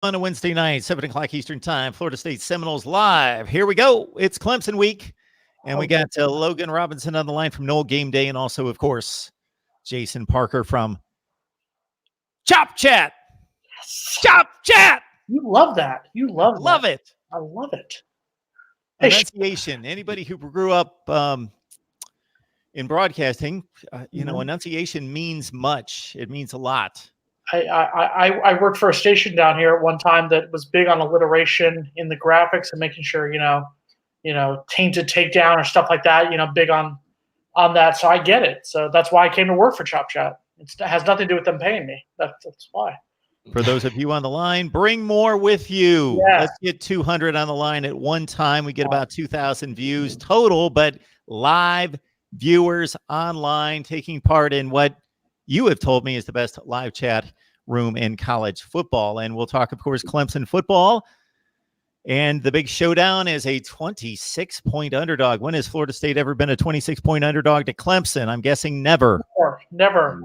On a Wednesday night, 7 o'clock Eastern Time, Florida State Seminoles live. Here we go. It's Clemson week. And we got Logan Robinson on the line from Noel Game Day. And also, of course, Jason Parker from Chop Chat. Chop Chat. You love that. You love it. I love it. Enunciation. Anybody who grew up in broadcasting, enunciation means much. It means a lot. I worked for a station down here at one time that was big on alliteration in the graphics and making sure, tainted takedown or stuff like that, big on that. So I get it. So that's why I came to work for Chop Chat. It has nothing to do with them paying me. That's why. For those of you on the line, bring more with you. Yeah. Let's get 200 on the line at one time. We get about 2,000 views total, but live viewers online taking part in what you have told me is the best live chat room in college football. And we'll talk, of course, Clemson football. And the big showdown is a 26-point underdog. When has Florida State ever been a 26-point underdog to Clemson? I'm guessing never. Never.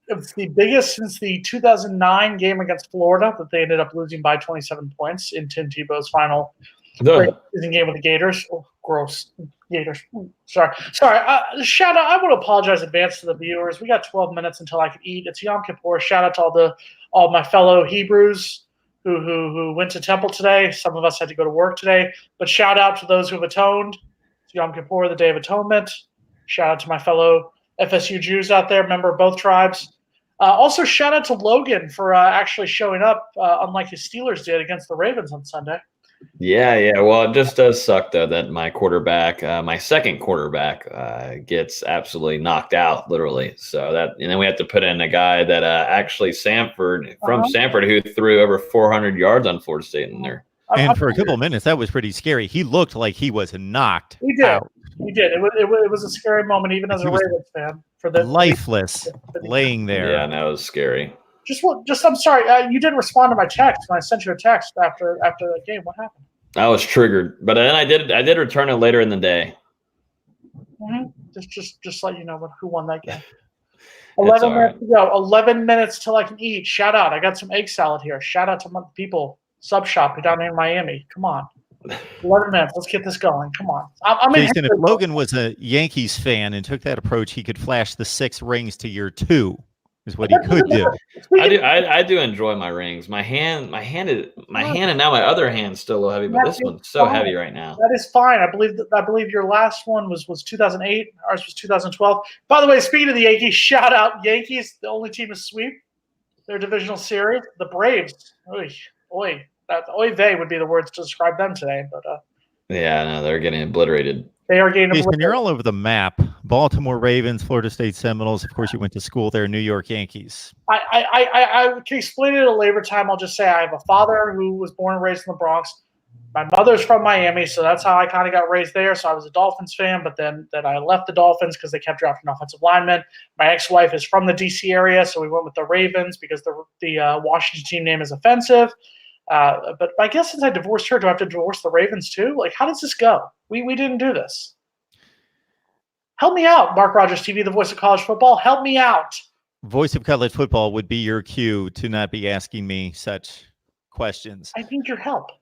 It's the biggest since the 2009 game against Florida that they ended up losing by 27 points in Tim Tebow's final season game with the Gators. Oh, gross. Gators. Sorry. Shout out. I want to apologize in advance to the viewers. We got 12 minutes until I can eat. It's Yom Kippur. Shout out to all my fellow Hebrews who went to temple today. Some of us had to go to work today. But shout out to those who have atoned. It's Yom Kippur, the Day of Atonement. Shout out to my fellow FSU Jews out there, member of both tribes. Also, shout out to Logan for actually showing up, unlike his Steelers did against the Ravens on Sunday. Yeah. Well, it just does suck, though, that my quarterback, my second quarterback, gets absolutely knocked out, literally. So and then we have to put in a guy that actually Samford, who threw over 400 yards on Florida State in there. And for a couple of minutes, that was pretty scary. He looked like he was knocked out. He did. It was a scary moment, even as a Ravens fan. Lifeless, laying there. Yeah, that was scary. I'm sorry. You didn't respond to my text when I sent you a text after that game. What happened? I was triggered, but then I did return it later in the day. Mm-hmm. Just let you know who won that game. 11 minutes to go. 11 minutes till I can eat. Shout out. I got some egg salad here. Shout out to my people. Sub shop down in Miami. Come on. 11 minutes. Let's get this going. Come on. Jason, if Logan was a Yankees fan and took that approach, he could flash the 6 rings to your 2. Is what he could do. I do enjoy my rings. My hand, and now my other hand's still a little heavy, but this one's so heavy right now. That is fine. I believe your last one was 2008. Ours was 2012. By the way, speaking of the Yankees, shout out Yankees. The only team to sweep their divisional series. The Braves. Oy vey would be the words to describe them today. But yeah, no, they're getting obliterated. They are getting obliterated. You're all over the map. Baltimore Ravens, Florida State Seminoles. Of course, you went to school there. New York Yankees. I can explain it at a later time. I'll just say I have a father who was born and raised in the Bronx. My mother's from Miami, so that's how I kind of got raised there. So I was a Dolphins fan, but then I left the Dolphins because they kept drafting offensive linemen. My ex-wife is from the D.C. area, so we went with the Ravens because the Washington team name is offensive. But I guess since I divorced her, do I have to divorce the Ravens too? Like, how does this go? We didn't do this. Help me out, Mark Rogers TV, the voice of college football. Help me out. Voice of college football would be your cue to not be asking me such questions. I need your help.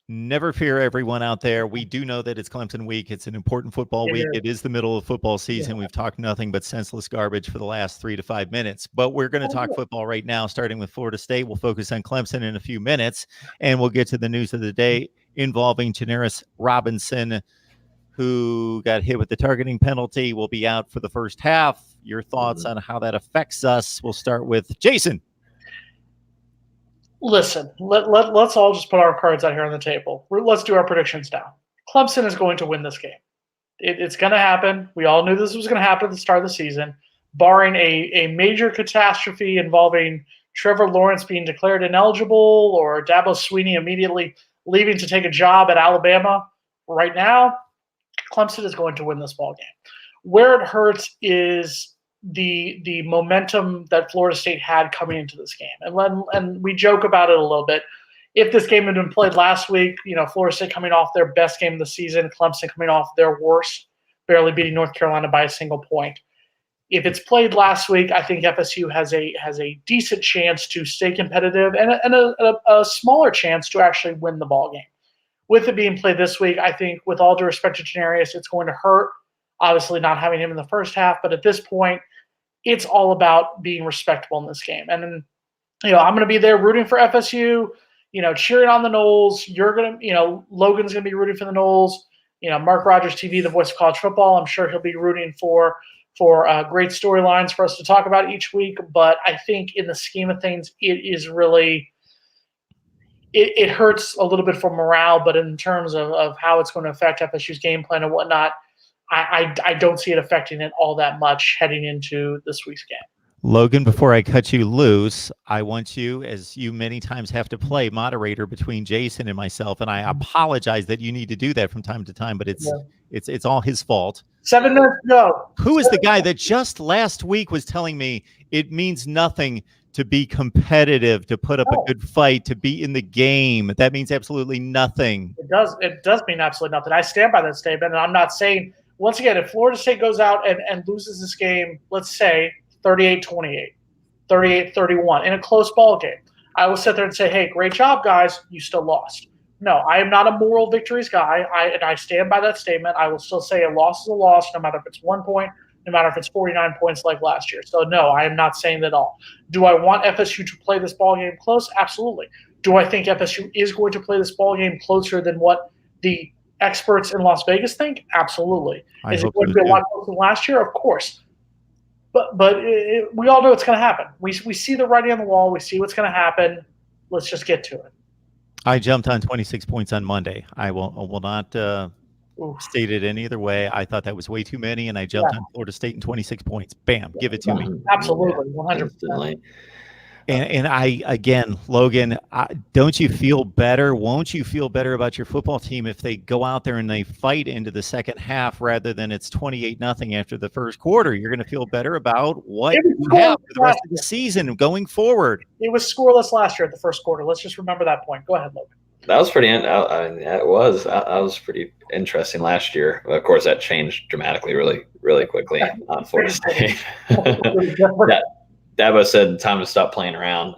Never fear, everyone out there. We do know that it's Clemson week. It's an important football week. It is the middle of football season. We've talked nothing but senseless garbage for the last 3 to 5 minutes. But we're going to talk football right now, starting with Florida State. We'll focus on Clemson in a few minutes, and we'll get to the news of the day involving Janaris Robinson, who got hit with the targeting penalty, will be out for the first half. Your thoughts on how that affects us? We'll start with Jason. Listen, let's all just put our cards out here on the table. Let's do our predictions now. Clemson is going to win this game. It's going to happen. We all knew this was going to happen at the start of the season, barring a major catastrophe involving Trevor Lawrence being declared ineligible or Dabo Swinney immediately leaving to take a job at Alabama. Right now, Clemson is going to win this ball game. Where it hurts is the momentum that Florida State had coming into this game. And we joke about it a little bit. If this game had been played last week, Florida State coming off their best game of the season, Clemson coming off their worst, barely beating North Carolina by a single point. If it's played last week, I think FSU has a decent chance to stay competitive and a smaller chance to actually win the ball game. With it being played this week, I think with all due respect to Janarius, it's going to hurt. Obviously, not having him in the first half, but at this point, it's all about being respectable in this game. And then, I'm going to be there rooting for FSU, cheering on the Noles. You're going to, Logan's going to be rooting for the Noles. Mark Rogers TV, the voice of college football. I'm sure he'll be rooting for great storylines for us to talk about each week. But I think in the scheme of things, it is really it hurts a little bit for morale. But in terms of how it's going to affect FSU's game plan and whatnot, I don't see it affecting it all that much heading into this week's game. Logan, before I cut you loose, I want you, as you many times have to play moderator between Jason and myself, and I apologize that you need to do that from time to time, but it's all his fault. 7 minutes to go. Who is the guy that just last week was telling me it means nothing to be competitive, to put up a good fight, to be in the game? That means absolutely nothing. It does mean absolutely nothing. I stand by that statement, and I'm not saying, once again, if Florida State goes out and loses this game, let's say 38-28, 38-31 in a close ball game, I will sit there and say, hey, great job, guys. You still lost. No, I am not a moral victories guy. I stand by that statement. I will still say a loss is a loss, no matter if it's 1 point, no matter if it's 49 points like last year. So, no, I am not saying that at all. Do I want FSU to play this ball game close? Absolutely. Do I think FSU is going to play this ball game closer than what the experts in Las Vegas think? Absolutely. Is it going to be a lot closer than last year? Of course. But we all know it's going to happen. We see the writing on the wall. We see what's going to happen. Let's just get to it. I jumped on 26 points on Monday. I will not state it any other way. I thought that was way too many, and I jumped on Florida State in 26 points. Bam, give it to me. Absolutely, 100%. And again, Logan, don't you feel better? Won't you feel better about your football team if they go out there and they fight into the second half rather than it's 28-0 after the first quarter? You're going to feel better about what you have for the rest of the season going forward. It was scoreless last year at the first quarter. Let's just remember that point. Go ahead, Logan. That was pretty. It was pretty interesting last year. Of course, that changed dramatically, really quickly on Florida State. Dabo said time to stop playing around.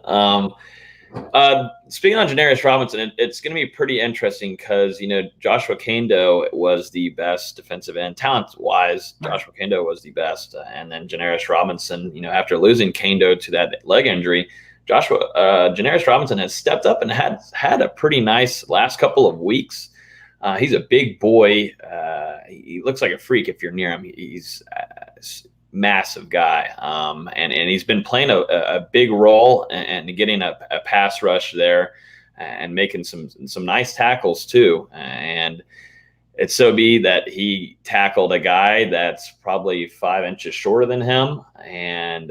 Speaking on Janarius Robinson, it's going to be pretty interesting because, Joshua Kando was the best defensive end. Talent-wise, Joshua Kando was the best. And then Janarius Robinson, after losing Kando to that leg injury, Janarius Robinson has stepped up and had a pretty nice last couple of weeks. He's a big boy. He looks like a freak if you're near him. He's massive guy, and he's been playing a big role and getting a pass rush there and making some nice tackles too. And it's so be that he tackled a guy that's probably 5 inches shorter than him, and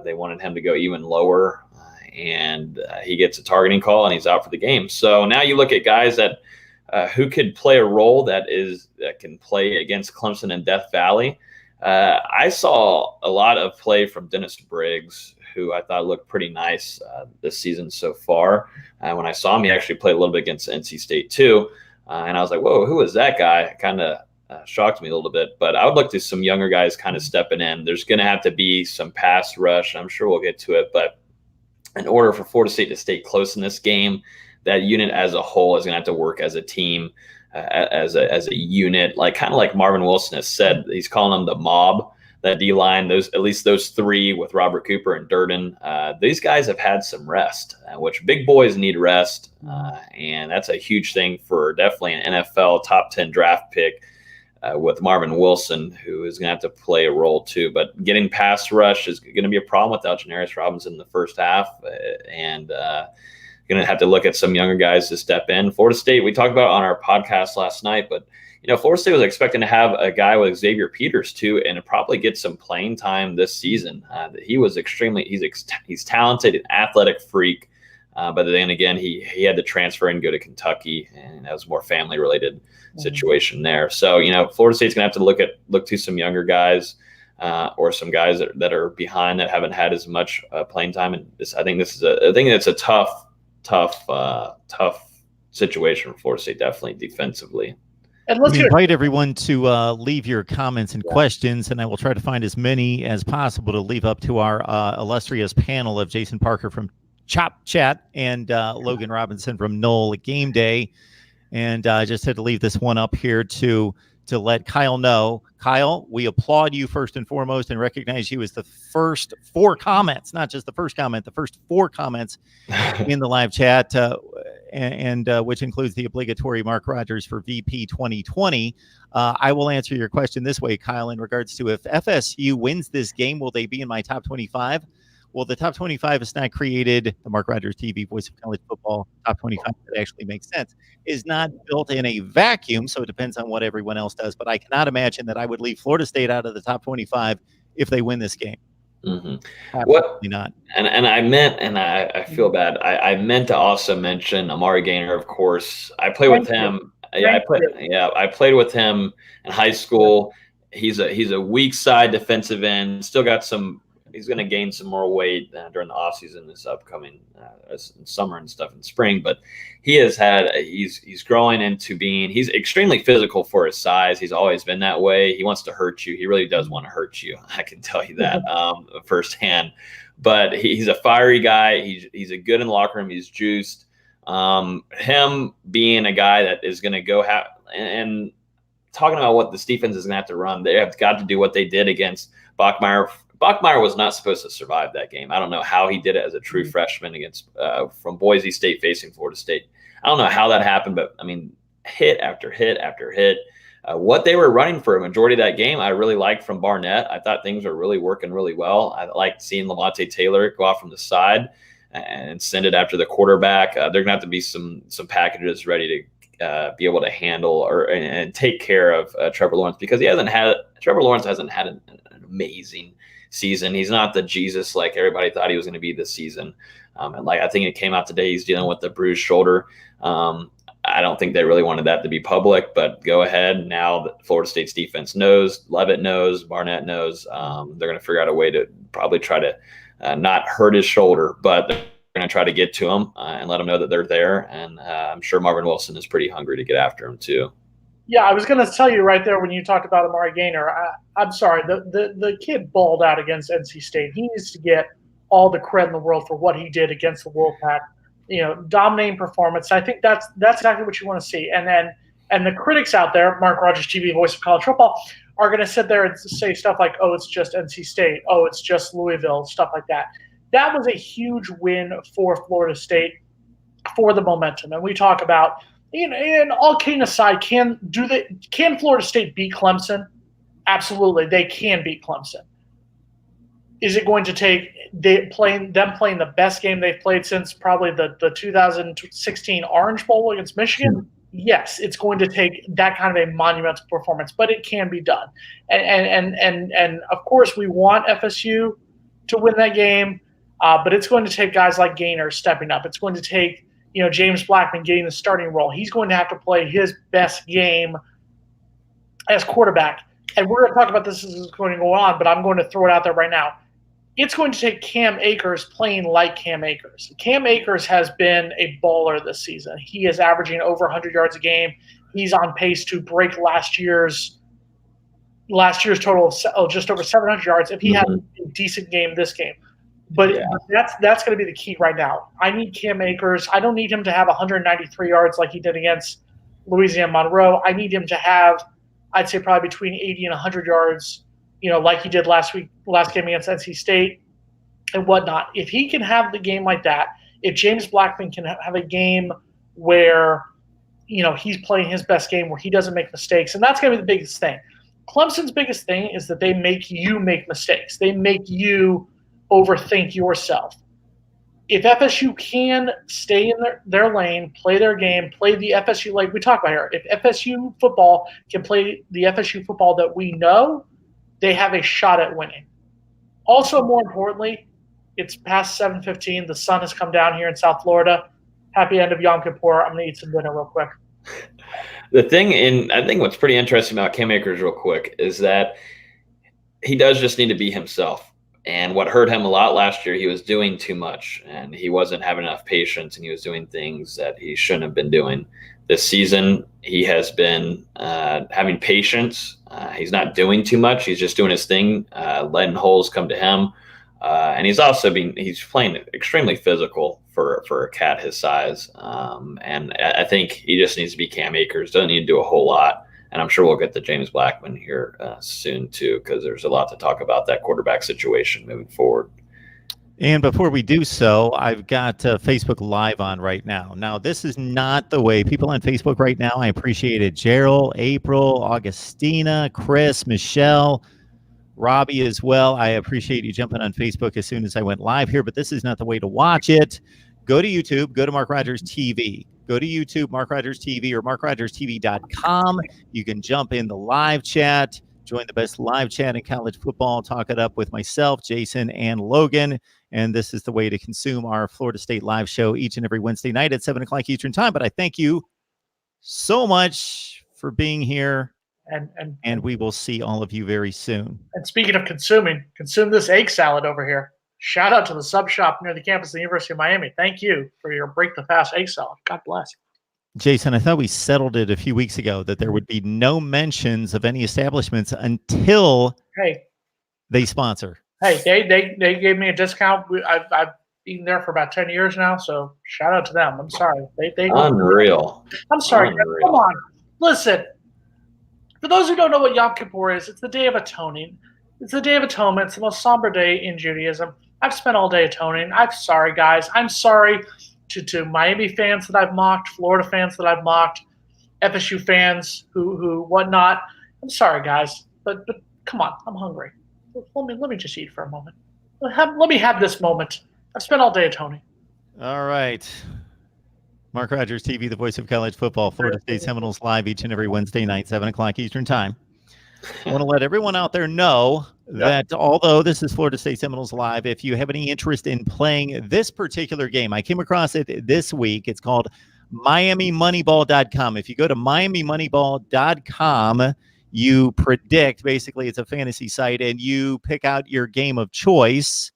they wanted him to go even lower, and he gets a targeting call and he's out for the game. So now you look at guys that who could play a role that can play against Clemson and Death Valley. I saw a lot of play from Dennis Briggs, who I thought looked pretty nice this season so far. When I saw him, he actually played a little bit against NC State too. And I was like, whoa, who is that guy? It kind of shocked me a little bit. But I would look to some younger guys kind of stepping in. There's going to have to be some pass rush. I'm sure we'll get to it. But in order for Florida State to stay close in this game, that unit as a whole is going to have to work as a team. As a unit, kind of like Marvin Wilson has said, he's calling them the mob, that D-line, at least those three with Robert Cooper and Durden. These guys have had some rest, which big boys need rest, and that's a huge thing for definitely an NFL top 10 draft pick with Marvin Wilson, who is going to have to play a role too. But getting pass rush is going to be a problem without Janarius Robinson in the first half, and going to have to look at some younger guys to step in. Florida State, we talked about on our podcast last night, but Florida State was expecting to have a guy with Xavier Peters too, and to probably get some playing time this season. He was he's talented, an athletic freak, but then again, he had to transfer and go to Kentucky, and that was more family related situation there. So Florida State's going to have to look to some younger guys. Or some guys that are behind that haven't had as much playing time, and I think it's a tough situation for Florida State, definitely defensively. And let's we hear invite everyone to leave your comments and questions, and I will try to find as many as possible to leave up to our illustrious panel of Jason Parker from Chop Chat and Logan Robinson from Knoll at Game Day. And I just had to leave this one up here to let Kyle know. Kyle, we applaud you first and foremost and recognize you as the first 4 comments, not just the first comment, the first 4 comments in the live chat, and which includes the obligatory Mark Rogers for VP 2020. I will answer your question this way, Kyle, in regards to if FSU wins this game, will they be in my top 25? Well, the top 25 is not created. The Mark Rogers TV Voice of College Football top 25 that actually makes sense is not built in a vacuum. So it depends on what everyone else does. But I cannot imagine that I would leave Florida State out of the top 25 if they win this game. Mm-hmm. Absolutely not. And I meant, and I feel bad. I meant to also mention Amari Gainer, of course. I played with him. I played with him in high school. He's a weak side defensive end. Still got some. He's going to gain some more weight during the offseason this upcoming summer and stuff in spring. But he's growing into being, he's extremely physical for his size. He's always been that way. He wants to hurt you. He really does want to hurt you. I can tell you that firsthand. But he's a fiery guy. He's a good in the locker room. He's juiced. Him being a guy that is going to go and talking about what this defense is going to have to run, they have got to do what they did against Bachmeier. Bachmeier was not supposed to survive that game. I don't know how he did it as a true freshman against from Boise State facing Florida State. I don't know how that happened, but I mean, hit after hit after hit. What they were running for a majority of that game, I really liked from Barnett. I thought things were really working really well. I liked seeing Lamonte Taylor go off from the side and send it after the quarterback. They're going to have to be some packages ready to be able to handle and take care of Trevor Lawrence, because Trevor Lawrence hasn't had an amazing season. He's not the Jesus like everybody thought he was going to be this season. And like I think it came out today, he's dealing with the bruised shoulder. I don't think they really wanted that to be public, but go ahead. Now that Florida State's defense knows, Leavitt knows, Barnett knows, they're going to figure out a way to probably try to not hurt his shoulder, but they're going to try to get to him and let him know that they're there. And I'm sure Marvin Wilson is pretty hungry to get after him too. Yeah, I was going to tell you right there when you talked about Amari Gainer. I'm sorry, the kid balled out against NC State. He needs to get all the credit in the world for what he did against the Wolfpack. Dominating performance. I think that's exactly what you want to see. And the critics out there, Mark Rogers TV, Voice of College Football, are going to sit there and say stuff like, "Oh, it's just NC State. Oh, it's just Louisville," stuff like that. That was a huge win for Florida State for the momentum. And we talk about. And all kidding aside, can Florida State beat Clemson? Absolutely, they can beat Clemson. Is it going to take them playing the best game they've played since probably the 2016 Orange Bowl against Michigan? Yes, it's going to take that kind of a monumental performance, but it can be done. And of course, we want FSU to win that game, but it's going to take guys like Gainer stepping up. It's going to take James Blackman getting the starting role. He's going to have to play his best game as quarterback. And we're going to talk about this as it's going to go on, but I'm going to throw it out there right now. It's going to take Cam Akers playing like Cam Akers. Cam Akers has been a baller this season. He is averaging over 100 yards a game. He's on pace to break last year's total of just over 700 yards if he had a decent game this game. But that's going to be the key right now. I need Cam Akers. I don't need him to have 193 yards like he did against Louisiana Monroe. I need him to have, I'd say, probably between 80 and 100 yards, like he did last game against NC State and whatnot. If he can have the game like that, if James Blackman can have a game where, he's playing his best game, where he doesn't make mistakes, and that's going to be the biggest thing. Clemson's biggest thing is that they make you make mistakes. They make you overthink yourself. If FSU can stay in their lane, play their game, play the FSU like we talk about here, if FSU football can play the FSU football that we know, they have a shot at winning. Also, more importantly, it's past 7:15. The sun has come down here in South Florida. Happy end of Yom Kippur. I'm going to eat some dinner real quick. The thing, and I think what's pretty interesting about Cam Akers real quick, is that he does just need to be himself. And what hurt him a lot last year, he was doing too much and he wasn't having enough patience and he was doing things that he shouldn't have been doing. This season, he has been having patience. He's not doing too much. He's just doing his thing, letting holes come to him. And he's playing extremely physical for a cat his size. And I think he just needs to be Cam Akers. Doesn't need to do a whole lot. And I'm sure we'll get to James Blackman here soon too, because there's a lot to talk about that quarterback situation moving forward. And before we do so, I've got Facebook Live on right now. Now, this is not the way people on Facebook right now. I appreciate it. Gerald, April, Augustina, Chris, Michelle, Robbie as well. I appreciate you jumping on Facebook as soon as I went live here, but this is not the way to watch it. Go to YouTube, go to Mark Rogers TV. Go to YouTube, Mark Rogers TV or markrogers.tv.com. You can jump in the live chat, join the best live chat in college football, talk it up with myself, Jason, and Logan. And this is the way to consume our Florida State live show each and every Wednesday night at 7 o'clock Eastern time. But I thank you so much for being here. And we will see all of you very soon. And speaking of consume this egg salad over here. Shout out to the sub shop near the campus of the University of Miami. Thank you for your break the fast egg salad. God bless. Jason, I thought we settled it a few weeks ago that there would be no mentions of any establishments until they sponsor. Hey, they gave me a discount. I've eaten there for about 10 years now, so shout out to them. I'm sorry. They Unreal. I'm sorry. Unreal. Come on. Listen, for those who don't know what Yom Kippur is, it's the Day of Atoning. It's the Day of Atonement. It's the most somber day in Judaism. I've spent all day atoning. I'm sorry, guys. I'm sorry to Miami fans that I've mocked, Florida fans that I've mocked, FSU fans who whatnot. I'm sorry, guys. But come on. I'm hungry. Let me just eat for a moment. Let me have this moment. I've spent all day atoning. All right. Mark Rogers TV, the voice of college football, Florida State Seminoles live each and every Wednesday night, 7 o'clock Eastern time. I want to let everyone out there know that although this is Florida State Seminoles live, if you have any interest in playing this particular game, I came across it this week. It's called MiamiMoneyball.com. If you go to MiamiMoneyball.com, you predict, basically it's a fantasy site, and you pick out your game of choice.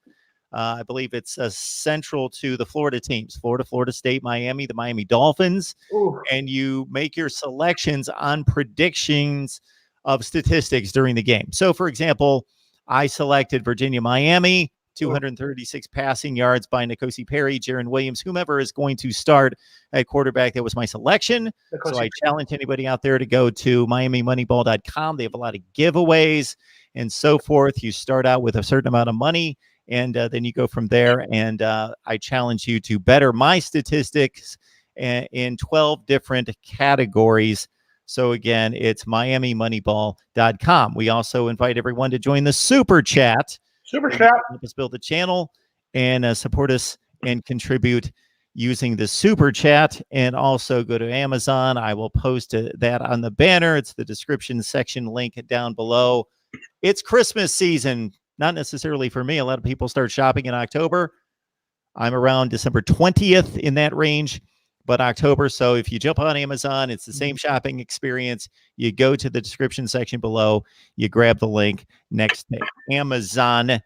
I believe it's central to the Florida teams, Florida State, Miami, the Miami Dolphins. Ooh. And you make your selections on predictions of statistics during the game. So, for example, I selected Virginia, Miami, 236 passing yards by N'Kosi Perry, Jaron Williams, whomever is going to start at quarterback. That was my selection. So I challenge anybody out there to go to MiamiMoneyball.com. They have a lot of giveaways and so forth. You start out with a certain amount of money, and then you go from there. And I challenge you to better my statistics in 12 different categories. So again, it's MiamiMoneyball.com. We also invite everyone to join the Super Chat. Help us build the channel and support us and contribute using the Super Chat. And also go to Amazon. I will post that on the banner. It's the description section link down below. It's Christmas season. Not necessarily for me. A lot of people start shopping in October. I'm around December 20th in that range. But October, so if you jump on Amazon, it's the same shopping experience. You go to the description section below, you grab the link next to Amazon.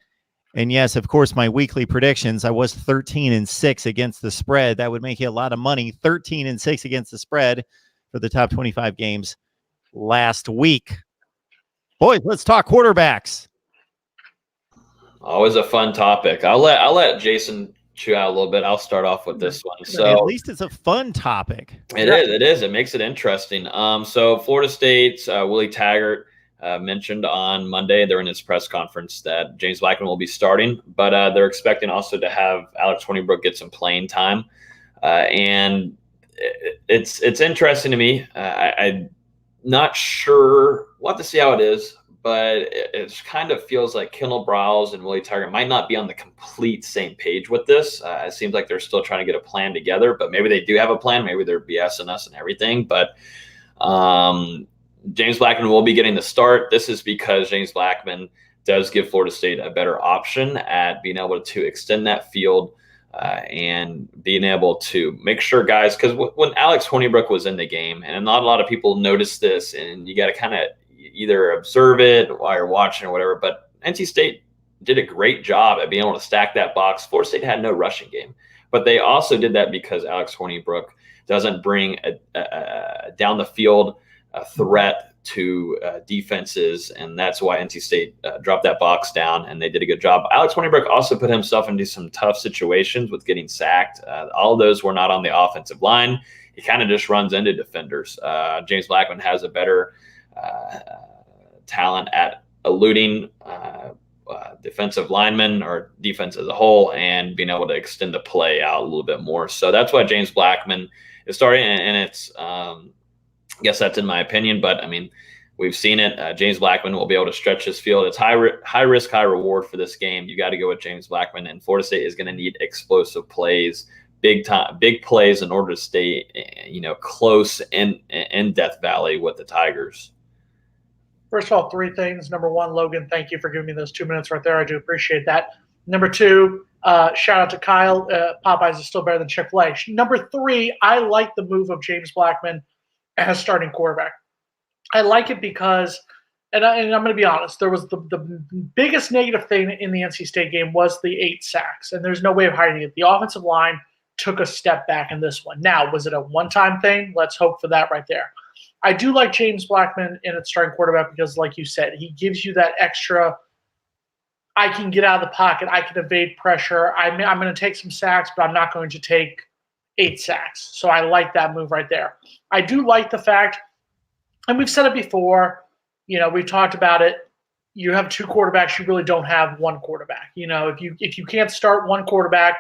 And yes, of course, my weekly predictions, I was 13-6 against the spread. That would make you a lot of money. 13-6 against the spread for the top 25 games last week. Boys, let's talk quarterbacks. Always a fun topic. I'll let Jason chew out a little bit. I'll start off with this one. So at least it's a fun topic. It is. It makes it interesting. So Florida State's Willie Taggart mentioned on Monday during his press conference that James Blackman will be starting, but they're expecting also to have Alex Hornibrook get some playing time. And it's interesting to me. I'm not sure. We'll have to see how it is. But it kind of feels like Kendall Browse and Willie Taggart might not be on the complete same page with this. It seems like they're still trying to get a plan together, but maybe they do have a plan. Maybe they're BSing us and everything. But James Blackman will be getting the start. This is because James Blackman does give Florida State a better option at being able to extend that field and being able to make sure guys, because when Alex Hornibrook was in the game, and not a lot of people notice this, and you got to kind of either observe it while you're watching or whatever, but NC State did a great job at being able to stack that box. Florida State had no rushing game, but they also did that because Alex Hornibrook doesn't bring a down the field threat to defenses, and that's why NC State dropped that box down, and they did a good job. Alex Hornibrook also put himself into some tough situations with getting sacked. All of those were not on the offensive line. He kind of just runs into defenders. James Blackman has a better talent at eluding defensive linemen or defense as a whole and being able to extend the play out a little bit more. So that's why James Blackman is starting, and it's I guess that's in my opinion, but I mean, we've seen it. James Blackman will be able to stretch his field. It's high risk, high reward for this game. You got to go with James Blackman, and Florida State is going to need explosive plays, big plays in order to stay, close in Death Valley with the Tigers. First of all, 3 things. Number 1, Logan, thank you for giving me those 2 minutes right there. I do appreciate that. Number 2, shout out to Kyle. Popeyes is still better than Chick-fil-A. Number 3, I like the move of James Blackman as starting quarterback. I like it because, and I'm going to be honest, there was the biggest negative thing in the NC State game was the 8 sacks, and there's no way of hiding it. The offensive line took a step back in this one. Now, was it a one-time thing? Let's hope for that right there. I do like James Blackman in its starting quarterback because, like you said, he gives you that extra, I can get out of the pocket, I can evade pressure, I'm going to take some sacks, but I'm not going to take 8 sacks. So I like that move right there. I do like the fact, and we've said it before, we've talked about it, you have 2 quarterbacks, you really don't have 1 quarterback. If you can't start 1 quarterback,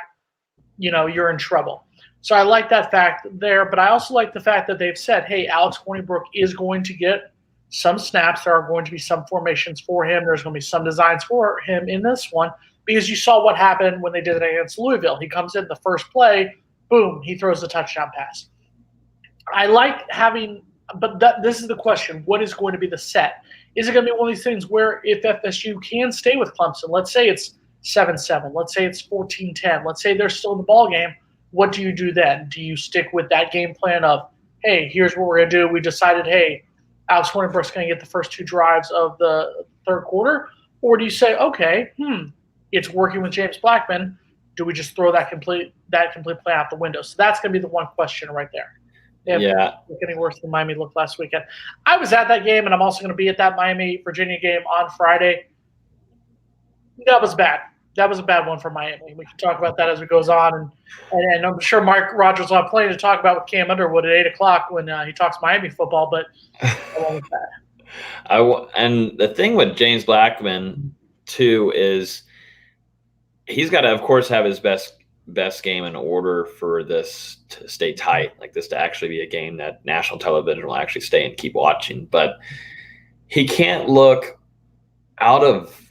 you're in trouble. So I like that fact there, but I also like the fact that they've said, hey, Alex Hornibrook is going to get some snaps. There are going to be some formations for him. There's going to be some designs for him in this one because you saw what happened when they did it against Louisville. He comes in the first play, boom, he throws the touchdown pass. I like having – but this is the question. What is going to be the set? Is it going to be one of these things where if FSU can stay with Clemson, let's say it's 7-7, let's say it's 14-10, let's say they're still in the ballgame, what do you do then? Do you stick with that game plan of, hey, here's what we're going to do. We decided, hey, Alex Hornibrook's going to get the first 2 drives of the third quarter? Or do you say, okay, it's working with James Blackman. Do we just throw that complete play out the window? So that's going to be the one question right there. Yeah. Look any worse than Miami looked last weekend. I was at that game, and I'm also going to be at that Miami-Virginia game on Friday. That was bad. That was a bad one for Miami. We can talk about that as it goes on. And I'm sure Mark Rogers will have plenty to talk about with Cam Underwood at 8 o'clock when he talks Miami football, but that one was bad. And the thing with James Blackman, too, is he's got to, of course, have his best game in order for this to stay tight, like this to actually be a game that national television will actually stay and keep watching. But he can't look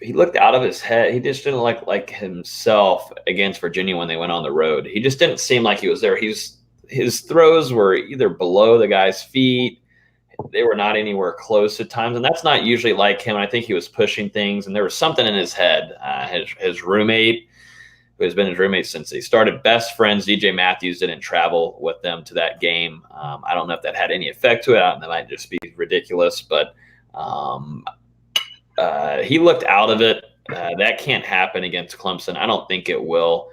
he looked out of his head. He just didn't look like himself against Virginia when they went on the road. He just didn't seem like he was there. His throws were either below the guy's feet. They were not anywhere close at times. And that's not usually like him. I think he was pushing things, and there was something in his head. His roommate, who has been his roommate since they started, best friends, DJ Matthews, didn't travel with them to that game. I don't know if that had any effect to it. That might just be ridiculous, but he looked out of it. That can't happen against Clemson. I don't think it will.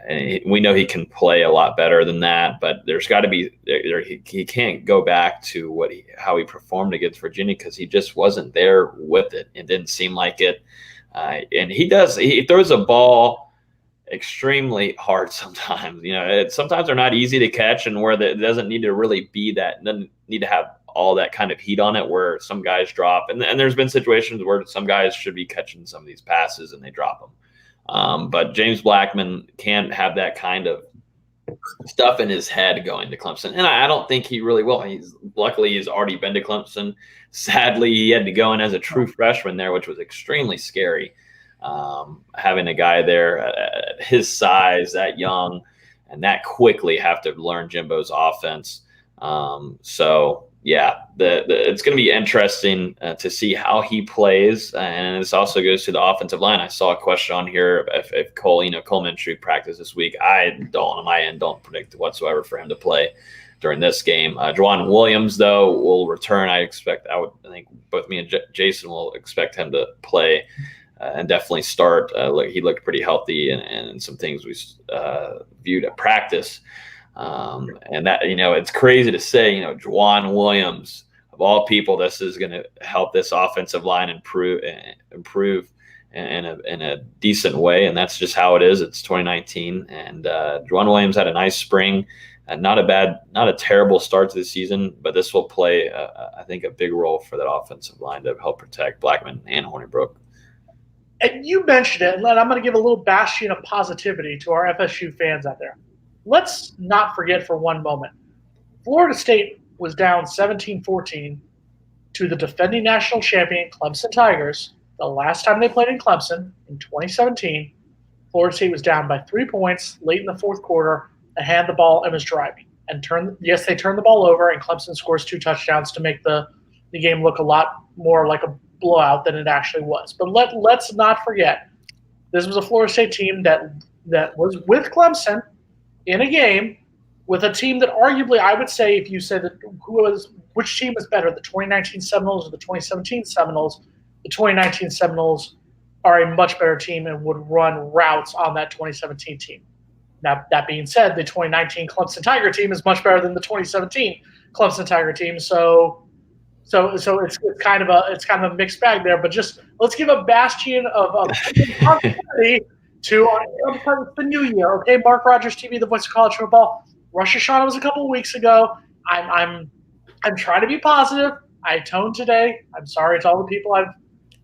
And we know he can play a lot better than that, but there's got to be he can't go back to how he performed against Virginia because he just wasn't there with it. It didn't seem like it. And he throws a ball extremely hard sometimes. Sometimes they're not easy to catch, and where it doesn't need to really be that, doesn't need to have all that kind of heat on it where some guys drop. And there's been situations where some guys should be catching some of these passes and they drop them. But James Blackman can't have that kind of stuff in his head going to Clemson. And I don't think he really will. Luckily, he's already been to Clemson. Sadly, he had to go in as a true freshman there, which was extremely scary. Having a guy there at his size, that young, and that quickly have to learn Jimbo's offense. Yeah, it's going to be interesting to see how he plays, and this also goes to the offensive line. I saw a question on here if Coleman should practice this week. I don't, on my end, don't predict whatsoever for him to play during this game. Juwan Williams, though, will return. I think both me and Jason will expect him to play and definitely start. He looked pretty healthy, and some things we viewed at practice. And that, it's crazy to say, Juwan Williams, of all people, this is going to help this offensive line improve in a decent way. And that's just how it is. It's 2019. And Juwan Williams had a nice spring. Not a terrible start to the season, but this will play, I think, a big role for that offensive line to help protect Blackman and Hornibrook. And you mentioned it, and I'm going to give a little bastion of positivity to our FSU fans out there. Let's not forget for one moment, Florida State was down 17-14 to the defending national champion Clemson Tigers. The last time they played in Clemson in 2017, Florida State was down by 3 points late in the fourth quarter and had the ball and was driving. And they turned the ball over, and Clemson scores 2 touchdowns to make the game look a lot more like a blowout than it actually was. But let's not forget, this was a Florida State team that was with Clemson in a game with a team that arguably, I would say, if you said that which team was better, the 2019 Seminoles or the 2017 Seminoles, the 2019 Seminoles are a much better team and would run routes on that 2017 team. Now, that being said, the 2019 Clemson Tiger team is much better than the 2017 Clemson Tiger team. So it's kind of a mixed bag there. But just let's give a bastion of positivity to the new year. Okay, Mark Rogers TV, the voice of college football. Rosh Hashanah was a couple of weeks ago. I'm trying to be positive. I atoned today. I'm sorry to all the people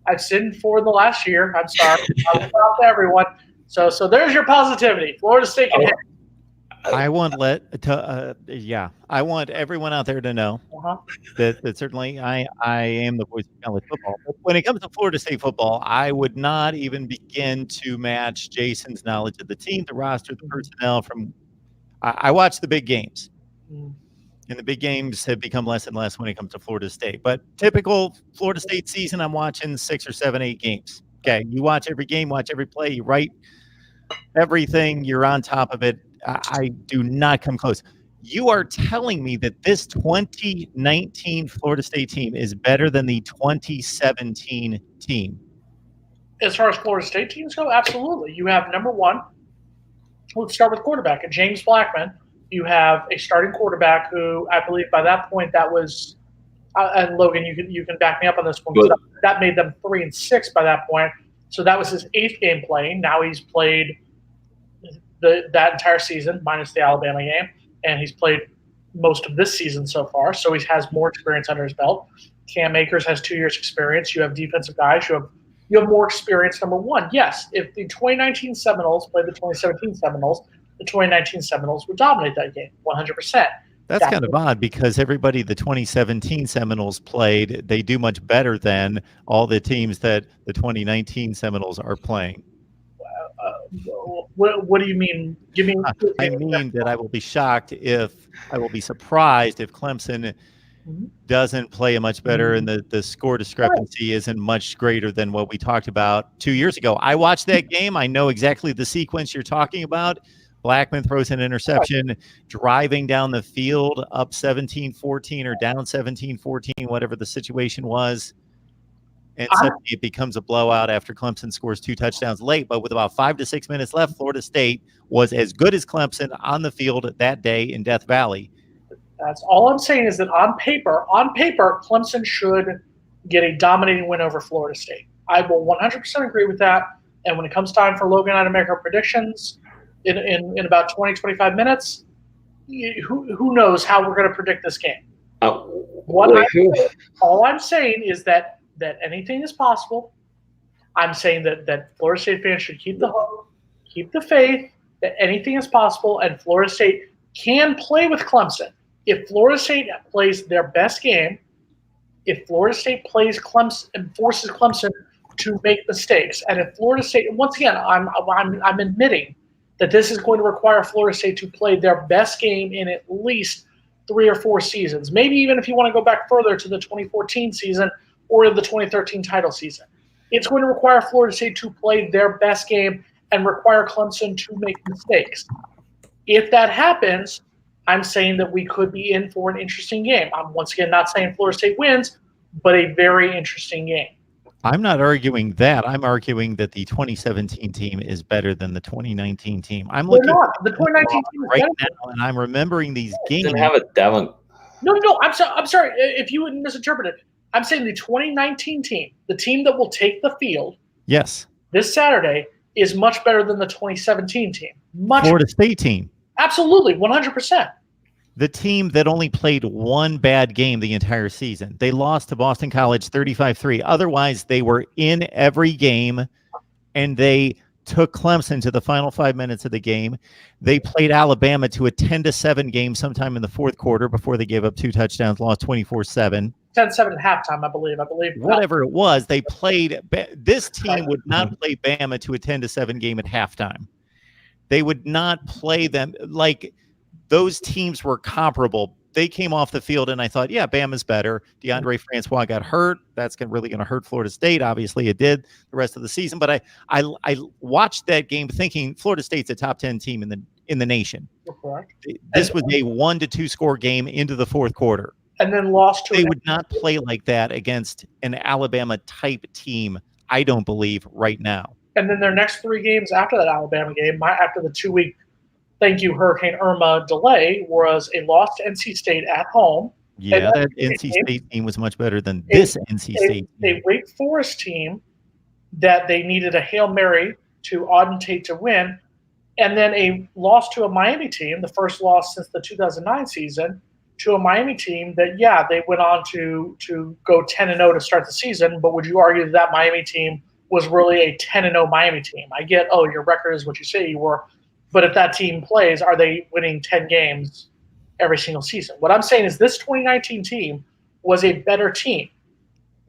I've sinned for in the last year. I'm sorry. I'm out to everyone. So there's your positivity. Florida State can hit. I want everyone out there to know that certainly I am the voice of college football. But when it comes to Florida State football, I would not even begin to match Jason's knowledge of the team, the roster, the personnel. I watch the big games, and the big games have become less and less when it comes to Florida State. But typical Florida State season, I'm watching 6 or 7, 8 games. Okay, you watch every game, watch every play, you write everything, you're on top of it. I do not come close. You are telling me that this 2019 Florida State team is better than the 2017 team? As far as Florida State teams go, absolutely. You have number one. Let's start with quarterback. At James Blackman, you have a starting quarterback who I believe by that point that was, and Logan, you can back me up on this one. That made them 3-6 by that point. So that was his 8th game playing. Now he's played that entire season minus the Alabama game, and he's played most of this season so far. So he has more experience under his belt. Cam Akers has 2 years experience. You have defensive guys. You have more experience. Number one, yes, if the 2019 Seminoles played the 2017 Seminoles, the 2019 Seminoles would dominate that game 100%. That's kind of odd because everybody the 2017 Seminoles played, they do much better than all the teams that the 2019 Seminoles are playing. What do you mean? I mean that I will be surprised if Clemson doesn't play much better and the score discrepancy isn't much greater than what we talked about 2 years ago. I watched that game. I know exactly the sequence you're talking about. Blackman throws an interception, driving down the field up 17-14 or down 17-14, whatever the situation was. And suddenly it becomes a blowout after Clemson scores 2 touchdowns late. But with about 5 to 6 minutes left, Florida State was as good as Clemson on the field that day in Death Valley. That's all I'm saying is that on paper, Clemson should get a dominating win over Florida State. I will 100% agree with that. And when it comes time for Logan and I to make our predictions in about 20, 25 minutes, who knows how we're going to predict this game. All I'm saying is that anything is possible. I'm saying that Florida State fans should keep the hope, keep the faith that anything is possible, and Florida State can play with Clemson. If Florida State plays their best game, if Florida State plays Clemson and forces Clemson to make mistakes, and if Florida State, once again, I'm admitting that this is going to require Florida State to play their best game in at least 3 or 4 seasons. Maybe even if you want to go back further to the 2014 season or the 2013 title season. It's going to require Florida State to play their best game and require Clemson to make mistakes. If that happens, I'm saying that we could be in for an interesting game. I'm once again not saying Florida State wins, but a very interesting game. I'm not arguing that. I'm arguing that the 2017 team is better than the 2019 team. I'm They're looking not. The 2019 team is right better. now, and I'm remembering these games. Didn't have a Devon. No. I'm sorry if you misinterpreted. I'm saying the 2019 team, the team that will take the field, Yes, this Saturday, is much better than the 2017 team. Florida State team. Absolutely, 100%. The team that only played one bad game the entire season. They lost to Boston College 35-3. Otherwise, they were in every game, and they took Clemson to the final 5 minutes of the game. They played Alabama to a 10-7 game sometime in the fourth quarter before they gave up 2 touchdowns, lost 24-7. 10-7 at halftime, I believe. Whatever it was, they played. This team would not play Bama to a 10-7 game at halftime. They would not play them like those teams were comparable. They came off the field, and I thought, yeah, Bama's better. DeAndre Francois got hurt. That's really going to hurt Florida State. Obviously, it did the rest of the season. But I watched that game thinking Florida State's a top 10 team in the nation. Correct. This was a 1-2 score game into the fourth quarter. And then lost to. They would not play like that against an Alabama type team, I don't believe, right now. And then their next 3 games after that Alabama game, after the 2-week, thank you, Hurricane Irma delay, was a loss to NC State at home. Yeah, that NC State team was much better than this NC State team. A Wake Forest team that they needed a Hail Mary to audite to win, and then a loss to a Miami team, the first loss since the 2009 season, to a Miami team that, yeah, they went on to go 10-0 to start the season, but would you argue that Miami team was really a 10-0 Miami team? I get, your record is what you say you were, but if that team plays, are they winning 10 games every single season? What I'm saying is this 2019 team was a better team.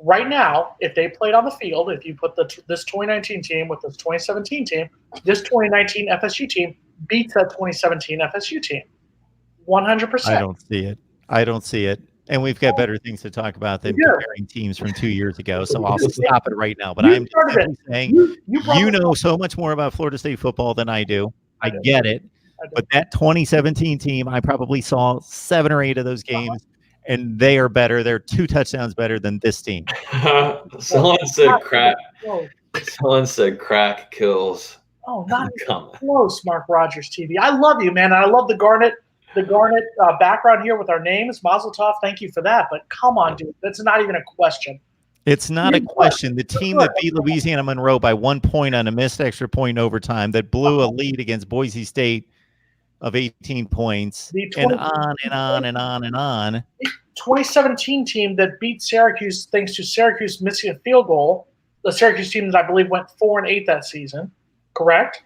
Right now, if they played on the field, if you put this 2019 team with this 2017 team, this 2019 FSU team beats that 2017 FSU team. 100%. I don't see it. And we've got better things to talk about than comparing teams from 2 years ago. So I'll stop it right now. But I'm just saying, you know so much more about Florida State football than I do. I get it. But that 2017 team, I probably saw 7 or 8 of those games, and they are better. They're 2 touchdowns better than this team. Someone said crack kills. Oh, not even close, Mark Rogers TV. I love you, man. I love the Garnet background here with our names. Mazel tov, thank you for that. But come on, dude, that's not even a question. It's not a question. The team that beat Louisiana Monroe by 1 point on a missed extra point overtime, that blew a lead against Boise State of 18 points, and on and on and on and on. 2017 team that beat Syracuse thanks to Syracuse missing a field goal. The Syracuse team that I believe went 4-8 that season, correct?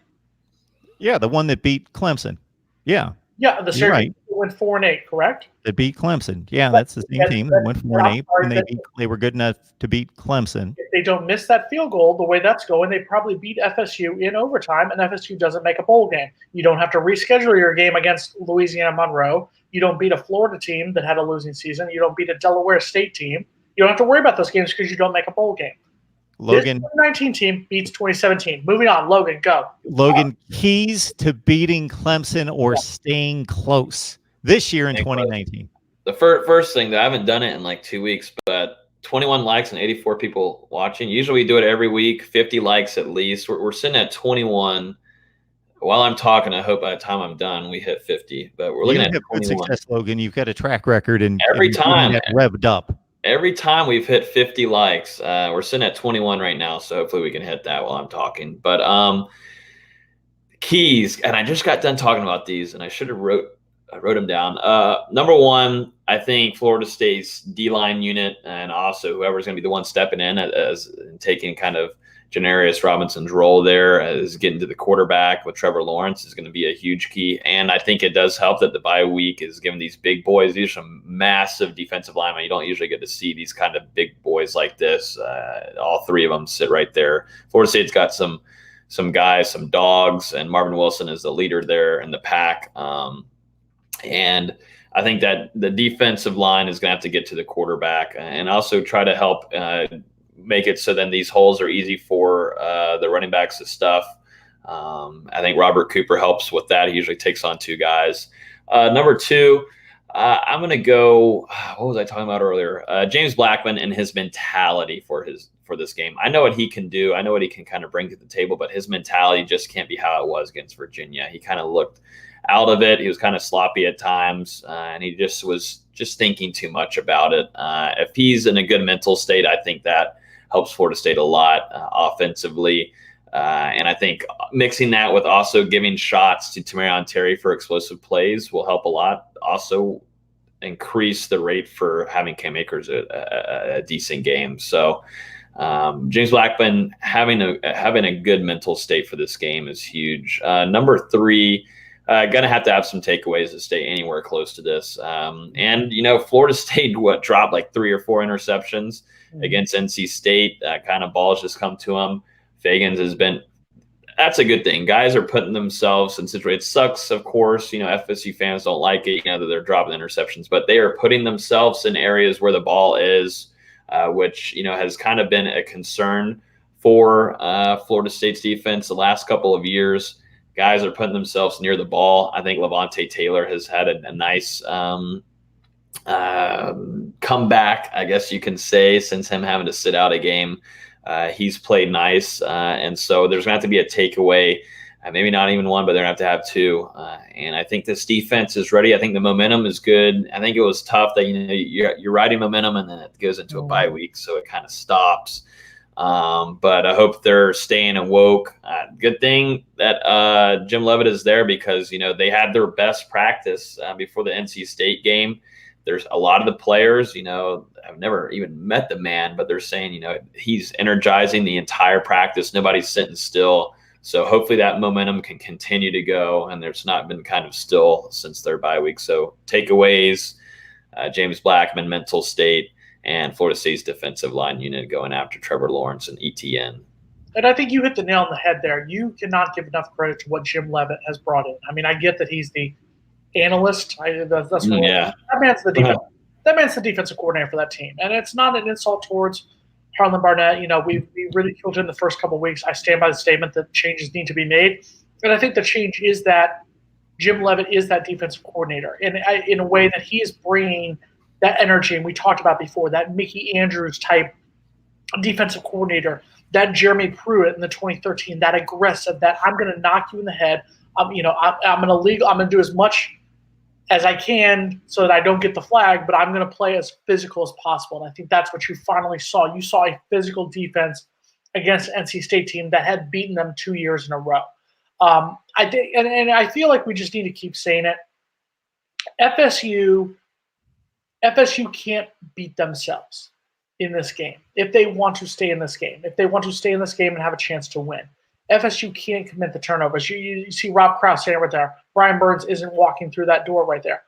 Yeah, the one that beat Clemson. Yeah. Yeah, the Syracuse went 4-8, correct? They beat Clemson. Yeah, that's the same team that went 4-8, and they were good enough to beat Clemson. If they don't miss that field goal, the way that's going, they probably beat FSU in overtime, and FSU doesn't make a bowl game. You don't have to reschedule your game against Louisiana Monroe. You don't beat a Florida team that had a losing season. You don't beat a Delaware State team. You don't have to worry about those games because you don't make a bowl game. Logan, this 2019 team beats 2017. Moving on, Logan, go. Logan, keys to beating Clemson or staying close this year in 2019. The first thing, that I haven't done it in like 2 weeks, but 21 likes and 84 people watching. Usually we do it every week, 50 likes at least. We're sitting at 21. While I'm talking, I hope by the time I'm done, we hit 50. But we're looking at 21. Good success, Logan. You've got a track record, and every time revved up. Every time we've hit 50 likes, we're sitting at 21 right now, so hopefully we can hit that while I'm talking. But keys, and I just got done talking about these, and I should have wrote them down. Number one, I think Florida State's D-line unit, and also whoever's going to be the one stepping in as taking kind of Janarius Robinson's role there as getting to the quarterback with Trevor Lawrence is going to be a huge key. And I think it does help that the bye week is giving these big boys. These are some massive defensive linemen. You don't usually get to see these kind of big boys like this. All 3 of them sit right there. Florida State's got some guys, some dogs, and Marvin Wilson is the leader there in the pack. And I think that the defensive line is going to have to get to the quarterback and also try to help make it so then these holes are easy for the running backs to stuff. I think Robert Cooper helps with that. He usually takes on 2 guys. Number 2, I'm going to go, what was I talking about earlier? James Blackman and his mentality for for this game. I know what he can do. I know what he can kind of bring to the table, but his mentality just can't be how it was against Virginia. He kind of looked out of it. He was kind of sloppy at times, and he just was just thinking too much about it. If he's in a good mental state, I think that helps Florida State a lot offensively. And I think mixing that with also giving shots to Tamarion Terry for explosive plays will help a lot. Also increase the rate for having Cam Akers a decent game. So James Blackman having a good mental state for this game is huge. Number 3, going to have some takeaways to stay anywhere close to this. And, Florida State, dropped like 3 or 4 interceptions against NC State. Kind of balls just come to them. Fagans has been – that's a good thing. Guys are putting themselves in situations. It sucks, of course. FSU fans don't like it, that they're dropping interceptions. But they are putting themselves in areas where the ball is, which, has kind of been a concern for Florida State's defense the last couple of years. Guys are putting themselves near the ball. I think Levante Taylor has had a nice comeback, I guess you can say, since him having to sit out a game. He's played nice, and so there's going to have to be a takeaway, maybe not even one, but they're going to have 2. And I think this defense is ready. I think the momentum is good. I think it was tough that you're riding momentum and then it goes into a bye week, so it kind of stops. But I hope they're staying awoke. Good thing that Jim Leavitt is there because they had their best practice before the NC State game. There's a lot of the players, I've never even met the man, but they're saying, he's energizing the entire practice. Nobody's sitting still. So hopefully that momentum can continue to go, and there's not been kind of still since their bye week. So takeaways, James Blackman, mental state, and Florida State's defensive line unit going after Trevor Lawrence and ETN. And I think you hit the nail on the head there. You cannot give enough credit to what Jim Leavitt has brought in. I mean, I get that he's the analyst. That's what that man's the defense. That man's the defensive coordinator for that team, and it's not an insult towards Harlan Barnett. We ridiculed him the first couple of weeks. I stand by the statement that changes need to be made, and I think the change is that Jim Leavitt is that defensive coordinator, and in a way that he is bringing that energy. And we talked about before that Mickey Andrews type defensive coordinator, that Jeremy Pruitt in the 2013, that aggressive, that I'm going to knock you in the head. I'm going to do as much as I can so that I don't get the flag, but I'm going to play as physical as possible. And I think that's what you finally saw. You saw a physical defense against an NC State team that had beaten them 2 years in a row. I feel like we just need to keep saying it. FSU can't beat themselves in this game if they want to stay in this game. If they want to stay in this game and have a chance to win, FSU can't commit the turnovers. You see Rob Krause standing right there. Brian Burns isn't walking through that door right there.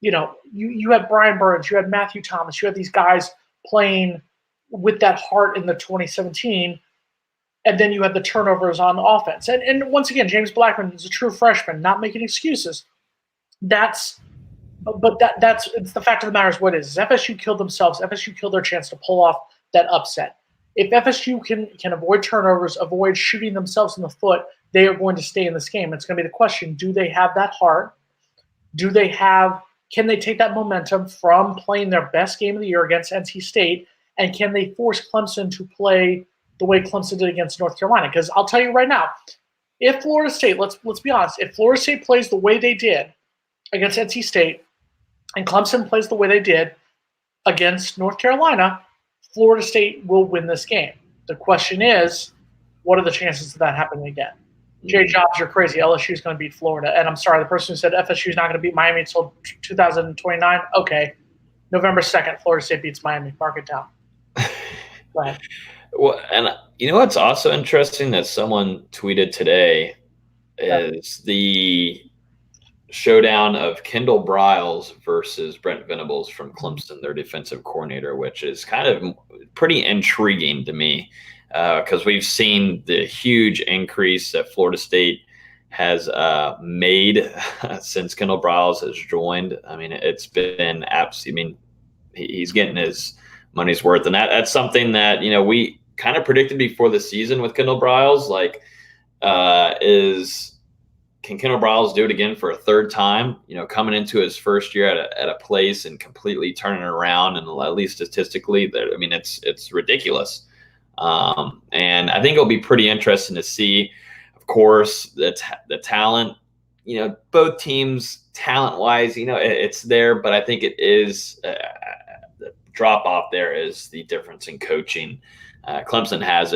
You had Brian Burns, you had Matthew Thomas, you had these guys playing with that heart in the 2017, and then you had the turnovers on offense. And once again, James Blackman is a true freshman, not making excuses. It's the fact of the matter is what it is. FSU killed themselves. FSU killed their chance to pull off that upset. If FSU can avoid turnovers, avoid shooting themselves in the foot, they are going to stay in this game. It's going to be the question: do they have that heart? Can they take that momentum from playing their best game of the year against NC State, and can they force Clemson to play the way Clemson did against North Carolina? Because I'll tell you right now, if Florida State, let's be honest, if Florida State plays the way they did against NC State, and Clemson plays the way they did against North Carolina, Florida State will win this game. The question is, what are the chances of that happening again? Jay Jobs, you're crazy. LSU is going to beat Florida. And I'm sorry, the person who said FSU is not going to beat Miami until 2029. Okay. November 2nd, Florida State beats Miami. Mark it down. Go ahead. Well, and what's also interesting that someone tweeted today is the showdown of Kendall Briles versus Brent Venables from Clemson, their defensive coordinator, which is kind of pretty intriguing to me because we've seen the huge increase that Florida State has made since Kendall Briles has joined. I mean, it's been absolutely. I mean, he's getting his money's worth, and that's something that we kind of predicted before the season with Kendall Briles. Can Kendall Briles do it again for a third time? Coming into his first year at a place and completely turning it around, and at least statistically, it's ridiculous. And I think it'll be pretty interesting to see, of course, the talent. Both teams talent-wise, it's there, but I think it is the drop off there is the difference in coaching. Clemson has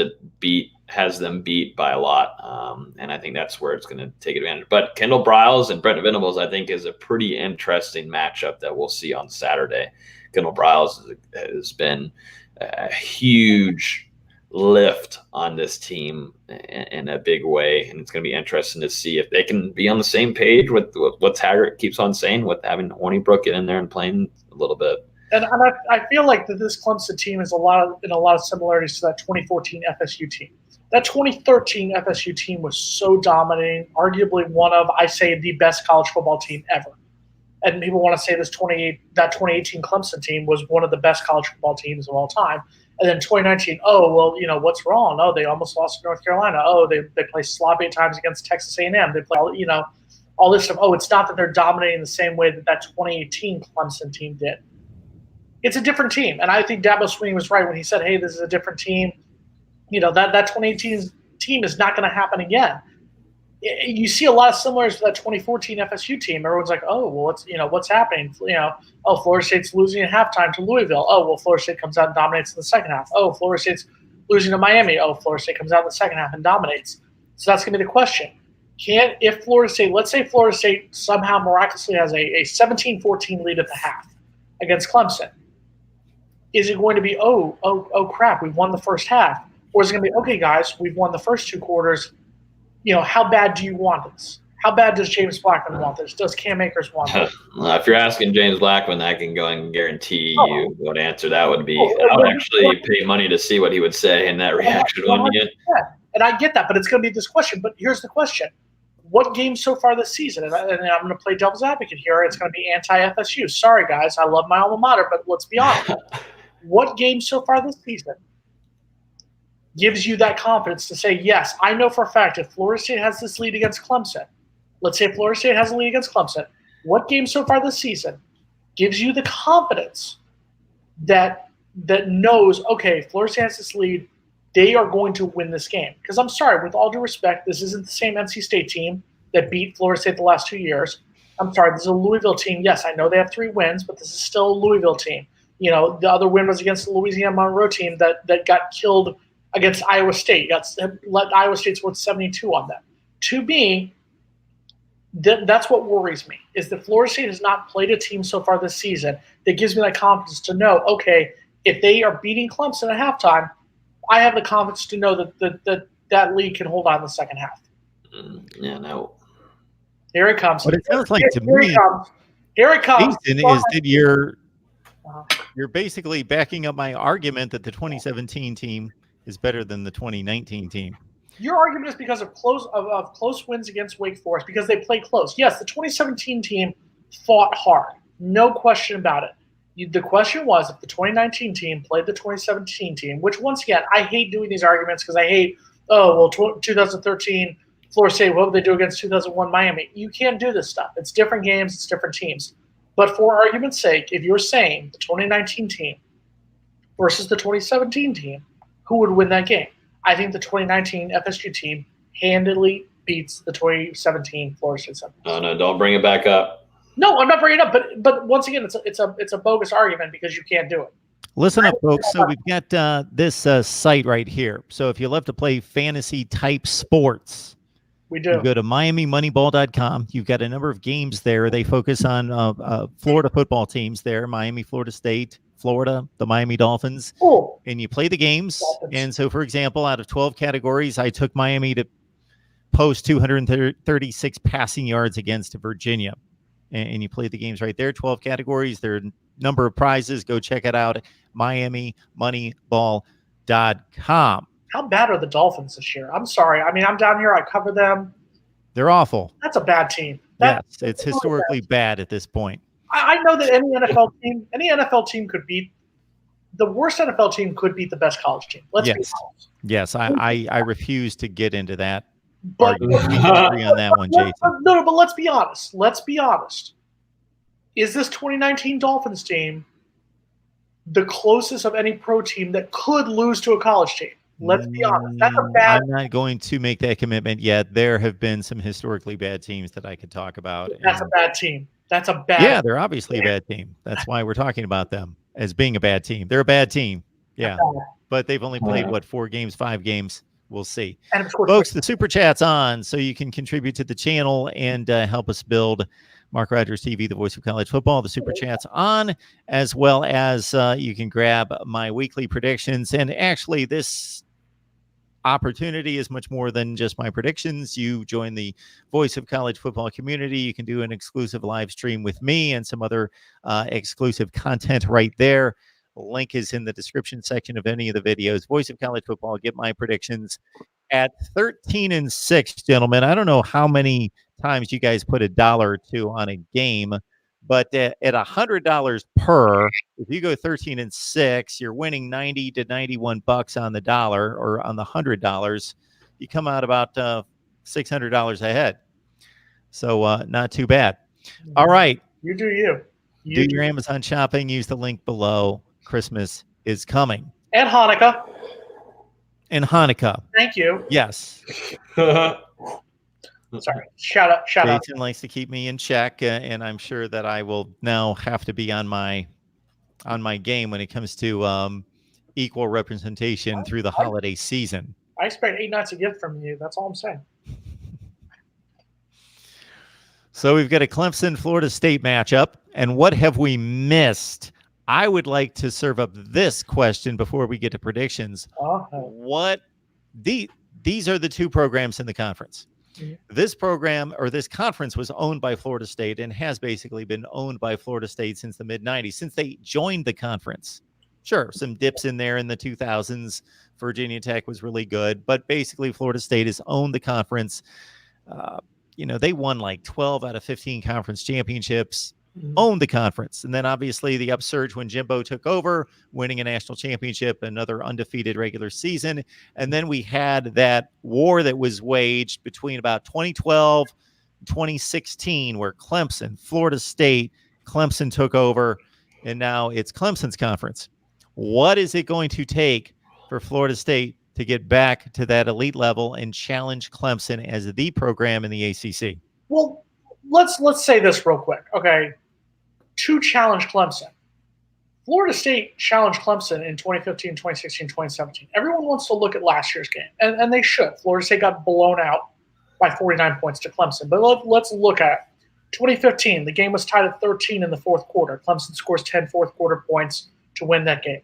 them beat by a lot, and I think that's where it's going to take advantage. But Kendall Briles and Brent Venables, I think, is a pretty interesting matchup that we'll see on Saturday. Kendall Briles has been a huge lift on this team in a big way, and it's going to be interesting to see if they can be on the same page with what Taggart keeps on saying, with having Hornibrook get in there and playing a little bit. And I feel like that this Clemson team is in a lot of similarities to that 2014 FSU team. That 2013 FSU team was so dominating, arguably one of, I say, the best college football team ever. And people want to say that 2018 Clemson team was one of the best college football teams of all time. And then 2019, what's wrong? Oh, they almost lost to North Carolina. Oh, they play sloppy at times against Texas A&M. They play, all this stuff. Oh, it's not that they're dominating the same way that 2018 Clemson team did. It's a different team. And I think Dabo Swinney was right when he said, hey, this is a different team. That 2018 team is not going to happen again. You see a lot of similarities to that 2014 FSU team. Everyone's like, oh, well, what's happening? Florida State's losing at halftime to Louisville. Oh, well, Florida State comes out and dominates in the second half. Oh, Florida State's losing to Miami. Oh, Florida State comes out in the second half and dominates. So that's going to be the question. If Florida State, let's say Florida State somehow miraculously has a 17-14 lead at the half against Clemson, is it going to be, oh crap, we won the first half? Or is it going to be, okay, guys, we've won the first two quarters. How bad do you want this? How bad does James Blackman want this? Does Cam Akers want this? If you're asking James Blackman, I can go and guarantee you what answer that would be. I would actually pay money to see what he would say in that reaction. And I get that, but it's going to be this question. But here's the question. What games so far this season? And I'm going to play devil's advocate here. It's going to be anti-FSU. Sorry, guys. I love my alma mater, but let's be honest. What games so far this season gives you that confidence to say, yes, I know for a fact if Florida State has this lead against Clemson, let's say Florida State has a lead against Clemson, what game so far this season gives you the confidence that knows, okay, Florida State has this lead, they are going to win this game? Because I'm sorry, with all due respect, this isn't the same NC State team that beat Florida State the last 2 years. I'm sorry, this is a Louisville team. Yes, I know they have 3 wins, but this is still a Louisville team. The other win was against the Louisiana Monroe team that got killed against Iowa State. Let Iowa State scored 72 on them. To me, that's what worries me, is that Florida State has not played a team so far this season that gives me that confidence to know, okay, if they are beating Clemson at halftime, I have the confidence to know that lead can hold on in the second half. Yeah, no. Here it comes. What it sounds like to me. Here it comes. Jason, is that you're basically backing up my argument that the 2017 team is better than the 2019 team. Your argument is because of close wins against Wake Forest, because they played close. Yes, the 2017 team fought hard. No question about it. The question was, if the 2019 team played the 2017 team, which, once again, I hate doing these arguments because I hate, 2013 Florida State, what would they do against 2001 Miami? You can't do this stuff. It's different games. It's different teams. But for argument's sake, if you're saying the 2019 team versus the 2017 team, who would win that game? I think the 2019 FSU team handily beats the 2017 Florida State Seminoles. Oh no! Don't bring it back up. No, I'm not bringing it up. But once again, it's a bogus argument because you can't do it. Listen up, folks. So we've got this site right here. So if you love to play fantasy type sports, we do. You go to MiamiMoneyball.com. You've got a number of games there. They focus on Florida football teams there: Miami, Florida State, Florida, the Miami Dolphins. Cool. And you play the games. And so, for example, out of 12 categories, I took Miami to post 236 passing yards against Virginia. And you play the games right there, 12 categories. There are a number of prizes. Go check it out, MiamiMoneyball.com. How bad are the Dolphins this year? I'm sorry. I mean, I'm down here. I cover them. They're awful. That's a bad team. Yes, it's historically bad at this point. I know that any NFL team could beat the worst NFL team could beat the best college team. Let's be honest. Yes, I refuse to get into that argument. We can agree on that one, Jason. No, but let's be honest. Is this 2019 Dolphins team the closest of any pro team that could lose to a college team? Let's be honest. That's a bad. I'm not going to make that commitment yet. There have been some historically bad teams that I could talk about. That's a bad team. That's a bad. Yeah, they're obviously a bad team. That's why we're talking about them as being a bad team. They're a bad team. Yeah, but they've only played, 4 games, 5 games. We'll see. And of course, folks, the Super Chat's on, so you can contribute to the channel and help us build Mark Rogers TV, the voice of college football. The Super Chat's on, as well as you can grab my weekly predictions. And actually, this opportunity is much more than just my predictions. You join the voice of college football community. You can do an exclusive live stream with me and some other exclusive content right there. Link is in the description section of any of the videos. Voice of college football. Get my predictions at 13-6, gentlemen. I don't know how many times you guys put $1 or $2 on a game, but at $100 per, if you go 13-6, you're winning 90 to 91 bucks on the dollar, or on the $100. You come out about $600 ahead. So not too bad. All right. You do you. Do your Amazon shopping. Use the link below. Christmas is coming. And Hanukkah. And Hanukkah. Thank you. Yes. Sorry. Shout out. Jason likes to keep me in check, and I'm sure that I will now have to be on my game when it comes to equal representation through the holiday season. I expect 8 nights a gift from you. That's all I'm saying. So we've got a Clemson Florida State matchup, and what have we missed? I would like to serve up this question before we get to predictions. These are the 2 programs in the conference. Mm-hmm. This program, or this conference, was owned by Florida State and has basically been owned by Florida State since the mid-90s, since they joined the conference. Sure, some dips in there in the 2000s. Virginia Tech was really good, but basically Florida State has owned the conference. They won like 12 out of 15 conference championships. Owned the conference. And then obviously the upsurge when Jimbo took over, winning a national championship, another undefeated regular season. And then we had that war that was waged between about 2012 and 2016, where Clemson, Florida State, Clemson took over, and now it's Clemson's conference. What is it going to take for Florida State to get back to that elite level and challenge Clemson as the program in the ACC? Well, let's say this real quick. Okay. To challenge Clemson. Florida State challenged Clemson in 2015, 2016, 2017. Everyone wants to look at last year's game, and they should. Florida State got blown out by 49 points to Clemson. But let's look at 2015. The game was tied at 13 in the fourth quarter. Clemson scores 10 fourth quarter points to win that game.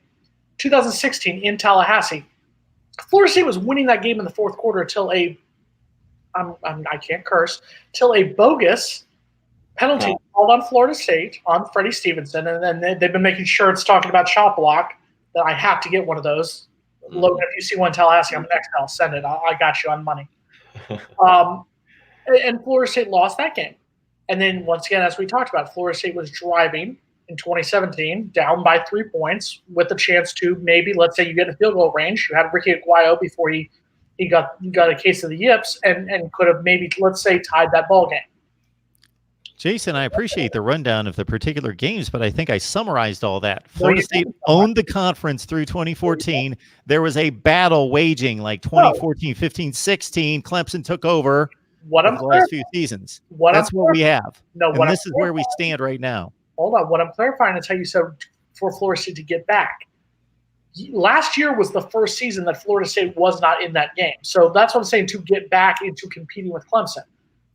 2016 in Tallahassee. Florida State was winning that game in the fourth quarter till I can't curse, till a bogus penalty called on Florida State on Freddie Stevenson, and then they've been making shirts talking about chop block that I have to get one of those. Logan, if you see one in Tallahassee, I'm next. I'll send it. I got you on money. And Florida State lost that game. And then once again, as we talked about, Florida State was driving in 2017 down by 3 points with a chance to maybe, let's say you get a field goal range. You had Ricky Aguayo before he got a case of the yips and could have maybe, let's say, tied that ball game. Jason, I appreciate the rundown of the particular games, but I think I summarized all that. Florida State owned the conference through 2014. There was a battle waging like 2014, 15, 16. Clemson took over the last few seasons. That's what we have. And this is where we stand right now. Hold on. What I'm clarifying is how you said for Florida State to get back. Last year was the first season that Florida State was not in that game. So that's what I'm saying, to get back into competing with Clemson.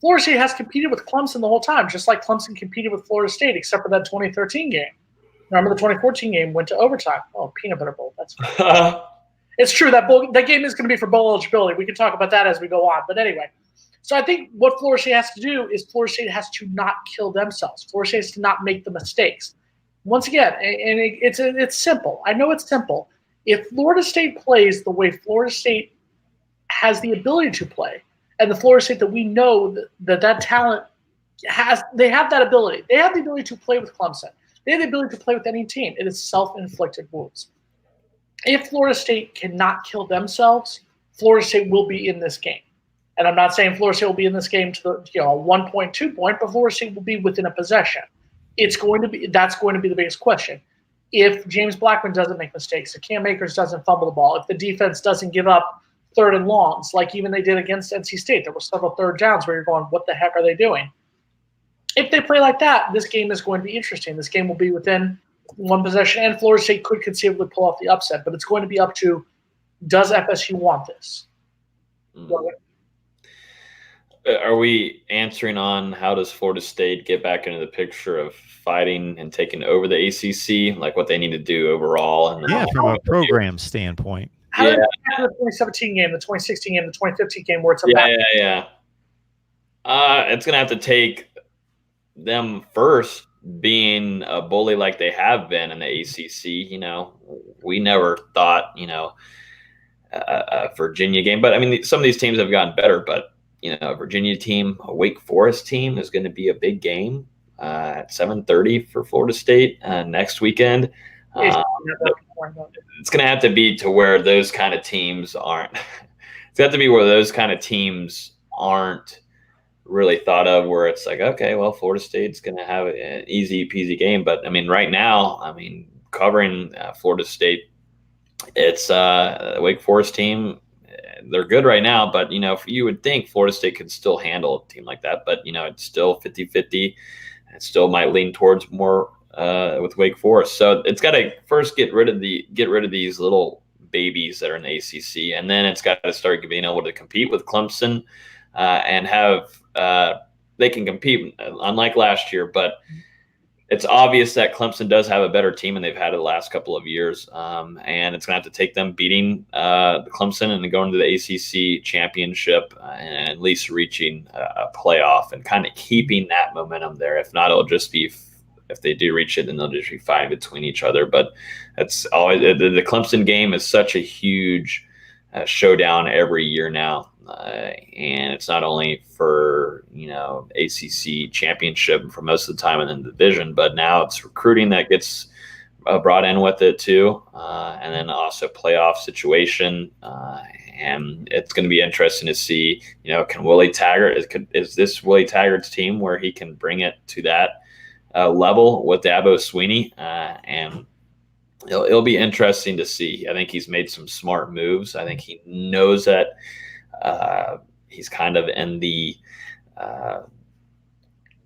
Florida State has competed with Clemson the whole time, just like Clemson competed with Florida State, except for that 2013 game. Remember the 2014 game went to overtime. Oh, peanut butter bowl. That's it's true. That game is going to be for bowl eligibility. We can talk about that as we go on. But anyway, so I think what Florida State has to do is Florida State has to not kill themselves. Florida State has to not make the mistakes. Once again, and it's simple. I know it's simple. If Florida State plays the way Florida State has the ability to play, and the Florida State that we know that talent has, they have that ability. They have the ability to play with Clemson. They have the ability to play with any team. It is self-inflicted wounds. If Florida State cannot kill themselves, Florida State will be in this game. And I'm not saying Florida State will be in this game to the 1 point, 2 point, but Florida State will be within a possession. That's going to be the biggest question. if James Blackman doesn't make mistakes, if Cam Akers doesn't fumble the ball, if the defense doesn't give up 3rd and longs, like even they did against NC State. There were several 3rd downs where you're going, what the heck are they doing? If they play like that, this game is going to be interesting. This game will be within 1 possession, and Florida State could conceivably pull off the upset, but it's going to be up to, does FSU want this? Are we answering on how does Florida State get back into the picture of fighting and taking over the ACC, like what they need to do overall? And from a program standpoint. How did the 2017 game, the 2016 game, the 2015 game where it's a it's going to have to take them first being a bully like they have been in the ACC. You know, we never thought, a Virginia game, but I mean, some of these teams have gotten better, but a Virginia team, a Wake Forest team is going to be a big game at 7:30 for Florida State next weekend. It's going to have to be to where those kind of teams aren't. It's got to be where those kind of teams aren't really thought of, where it's like, okay, well, Florida State's going to have an easy peasy game. But I mean, right now, covering Florida State, it's a Wake Forest team. They're good right now, but you would think Florida State could still handle a team like that, but it's still 50-50. It still might lean towards more with Wake Forest. So it's got to first get rid of these little babies that are in the ACC, and then it's got to start being able to compete with Clemson and have they can compete unlike last year, but it's obvious that Clemson does have a better team, and they've had it the last couple of years. And it's going to have to take them beating Clemson and going to the ACC championship and at least reaching a playoff and kind of keeping that momentum there. If not, it'll just be, if they do reach it, then they'll just be fighting between each other. But it's always the Clemson game is such a huge showdown every year now. And it's not only for ACC championship for most of the time and then division, but now it's recruiting that gets brought in with it too, and then also playoff situation. And it's going to be interesting to see, can Willie Taggart is this Willie Taggart's team where he can bring it to that level with Dabo Swinney, and it'll be interesting to see. I think he's made some smart moves. I think he knows that. He's kind of in the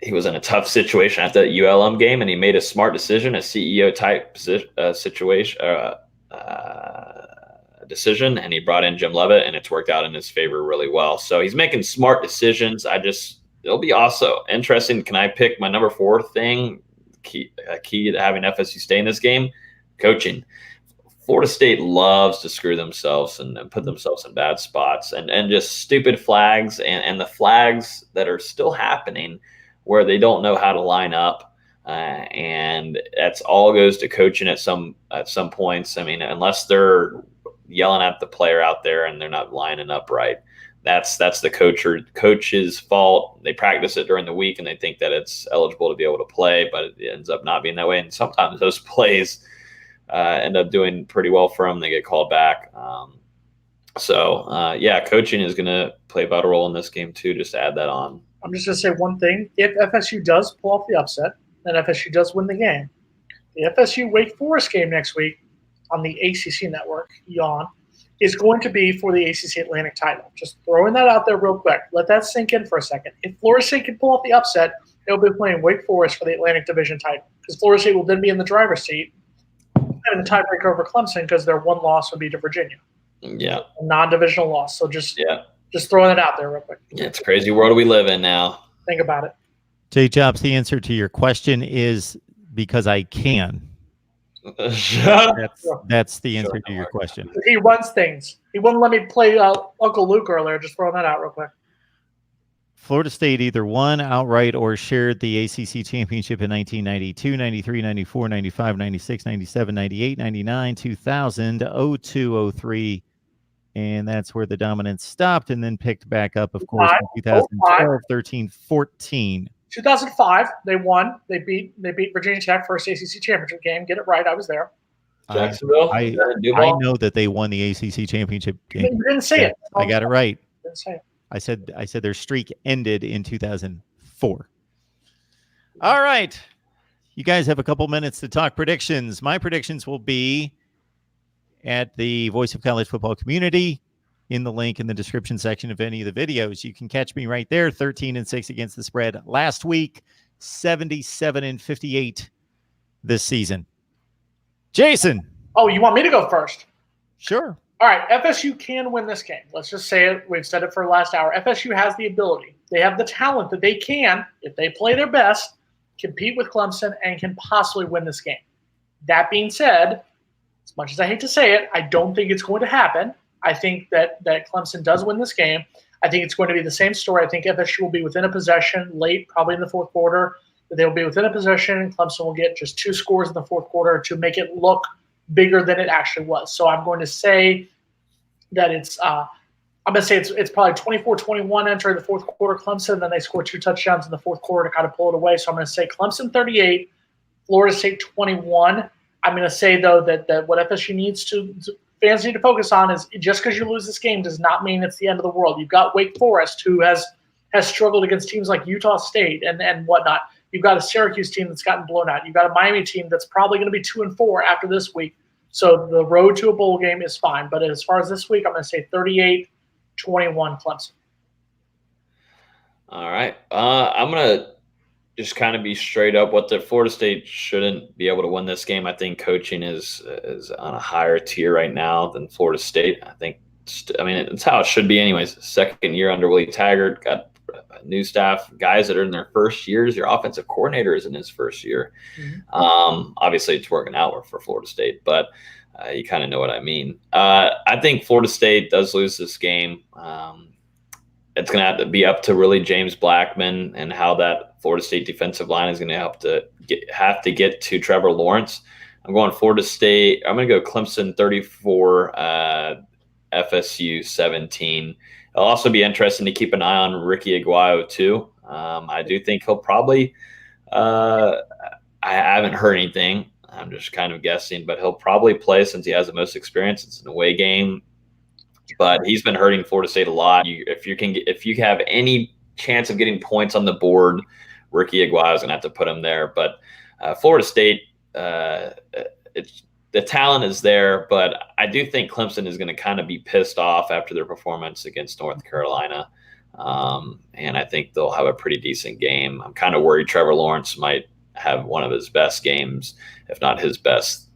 he was in a tough situation at the ULM game, and he made a smart decision, a CEO type decision, and he brought in Jim Leavitt, and it's worked out in his favor really well. So he's making smart decisions. It'll be also interesting. Can I pick my number 4 thing? Key to having FSU stay in this game, coaching. Florida State loves to screw themselves and put themselves in bad spots and just stupid flags and the flags that are still happening where they don't know how to line up. And that's all goes to coaching at some points. I mean, unless they're yelling at the player out there and they're not lining up right, that's the coach's fault. They practice it during the week and they think that it's eligible to be able to play, but it ends up not being that way. And sometimes those plays end up doing pretty well for them. They get called back. Coaching is going to play a vital role in this game too, just to add that on. I'm just going to say one thing. If FSU does pull off the upset, then FSU does win the game. The FSU Wake Forest game next week on the ACC network, yawn, is going to be for the ACC Atlantic title. Just throwing that out there real quick. Let that sink in for a second. If Florida State can pull off the upset, they'll be playing Wake Forest for the Atlantic Division title, because Florida State will then be in the driver's seat and the tiebreaker over Clemson, because their one loss would be to Virginia. Yeah. A non-divisional loss. So just throwing it out there real quick. Yeah, it's a crazy world we live in now. Think about it. J Jobs, the answer to your question is because I can. That's the answer to your question. He runs things. He wouldn't let me play Uncle Luke earlier. Just throwing that out real quick. Florida State either won outright or shared the ACC championship in 1992, 93, 94, 95, 96, 97, 98, 99, 2000, 02, 03. And that's where the dominance stopped and then picked back up, of course, in 2012, 13, 14. 2005, they won. They beat Virginia Tech first ACC championship game. Get it right. I was there. Jacksonville. I know that they won the ACC championship game. You didn't say it. I got it right. Didn't say it. I said their streak ended in 2004. All right. you guys have a couple minutes to talk predictions. My predictions will be at the Voice of College Football community in the link in the description section of any of the videos. You can catch me right there, 13-6 against the spread last week, 77-58 this season. Jason. Oh, you want me to go first? Sure. All right, FSU can win this game. Let's just say it. We've said it for the last hour. FSU has the ability. They have the talent that they can, if they play their best, compete with Clemson and can possibly win this game. That being said, as much as I hate to say it, I don't think it's going to happen. I think that Clemson does win this game. I think it's going to be the same story. I think FSU will be within a possession late, probably in the fourth quarter. They'll be within a possession, and Clemson will get just 2 scores in the fourth quarter to make it look bigger than it actually was. So I'm going to say that it's probably 24-21 entering the fourth quarter Clemson. Then they score 2 touchdowns in the fourth quarter to kind of pull it away. So I'm going to say Clemson 38, Florida State 21. I'm going to say, though, that what FSU needs fans need to focus on is just because you lose this game does not mean it's the end of the world. You've got Wake Forest, who has struggled against teams like Utah State and whatnot. You've got a Syracuse team that's gotten blown out. You've got a Miami team that's probably going to be 2-4 after this week. So the road to a bowl game is fine. But as far as this week, I'm going to say 38-21 Clemson. All right. I'm going to just kind of be straight up what the Florida State shouldn't be able to win this game. I think coaching is on a higher tier right now than Florida State. It's how it should be anyways. Second year under Willie Taggart, got new staff, guys that are in their first years. Your offensive coordinator is in his first year. Mm-hmm. Obviously, it's working out for Florida State, but you kind of know what I mean. I think Florida State does lose this game. It's going to have to be up to really James Blackman and how that Florida State defensive line is going to have to get to Trevor Lawrence. I'm going Florida State. I'm going to go Clemson 34, FSU 17. It'll also be interesting to keep an eye on Ricky Aguayo too. I do think he'll probably I haven't heard anything. I'm just kind of guessing, but he'll probably play since he has the most experience. It's an away game, but he's been hurting Florida State a lot. If you have any chance of getting points on the board, Ricky Aguayo is going to have to put him there. But Florida State, the talent is there, but I do think Clemson is going to kind of be pissed off after their performance against North Carolina. And I think they'll have a pretty decent game. I'm kind of worried Trevor Lawrence might have one of his best games, if not his best,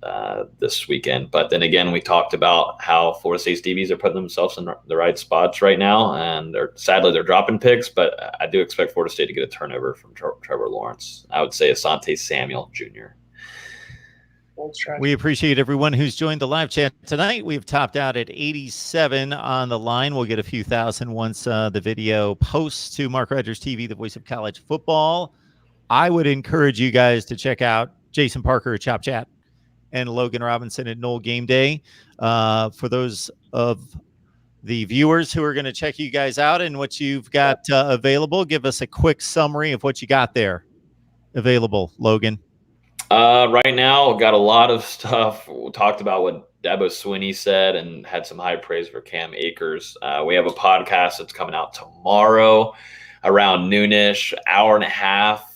this weekend. But then again, we talked about how Florida State's DBs are putting themselves in the right spots right now, and sadly they're dropping picks, but I do expect Florida State to get a turnover from Trevor Lawrence. I would say Asante Samuel Jr. We appreciate everyone who's joined the live chat tonight. We've topped out at 87 on the line. We'll get a few thousand once the video posts to Mark Rogers TV, the voice of college football. I would encourage you guys to check out Jason Parker at Chop Chat and Logan Robinson at Knoll Game Day. For those of the viewers who are going to check you guys out and what you've got available, give us a quick summary of what you got there available, Logan. Right now, got a lot of stuff. We talked about what Dabo Swinney said and had some high praise for Cam Akers. We have a podcast that's coming out tomorrow around noonish, hour and a half,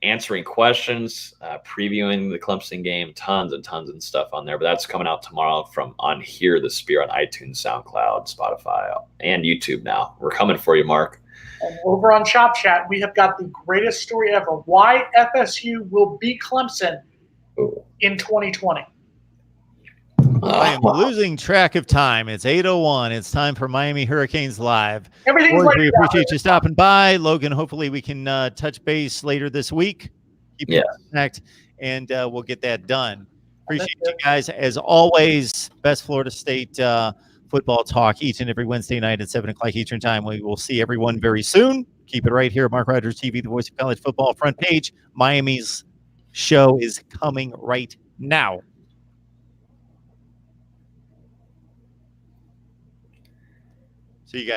answering questions, previewing the Clemson game, tons and tons of stuff on there. But that's coming out tomorrow from on Hear the Spear on iTunes, SoundCloud, Spotify, and YouTube now. We're coming for you, Mark. And over on Chop Chat, we have got the greatest story ever. Why FSU will beat Clemson in 2020. I am losing track of time. It's 8:01. It's time for Miami Hurricanes Live. Everything's Boys, we appreciate you stopping by. Logan, hopefully we can touch base later this week. Keep in contact, and we'll get that done. Appreciate you guys. As always, best Florida State football talk each and every Wednesday night at 7 o'clock Eastern time. We will see everyone very soon. Keep it right here. Mark Rogers TV, the voice of college football, front page. Miami's show is coming right now. See you guys.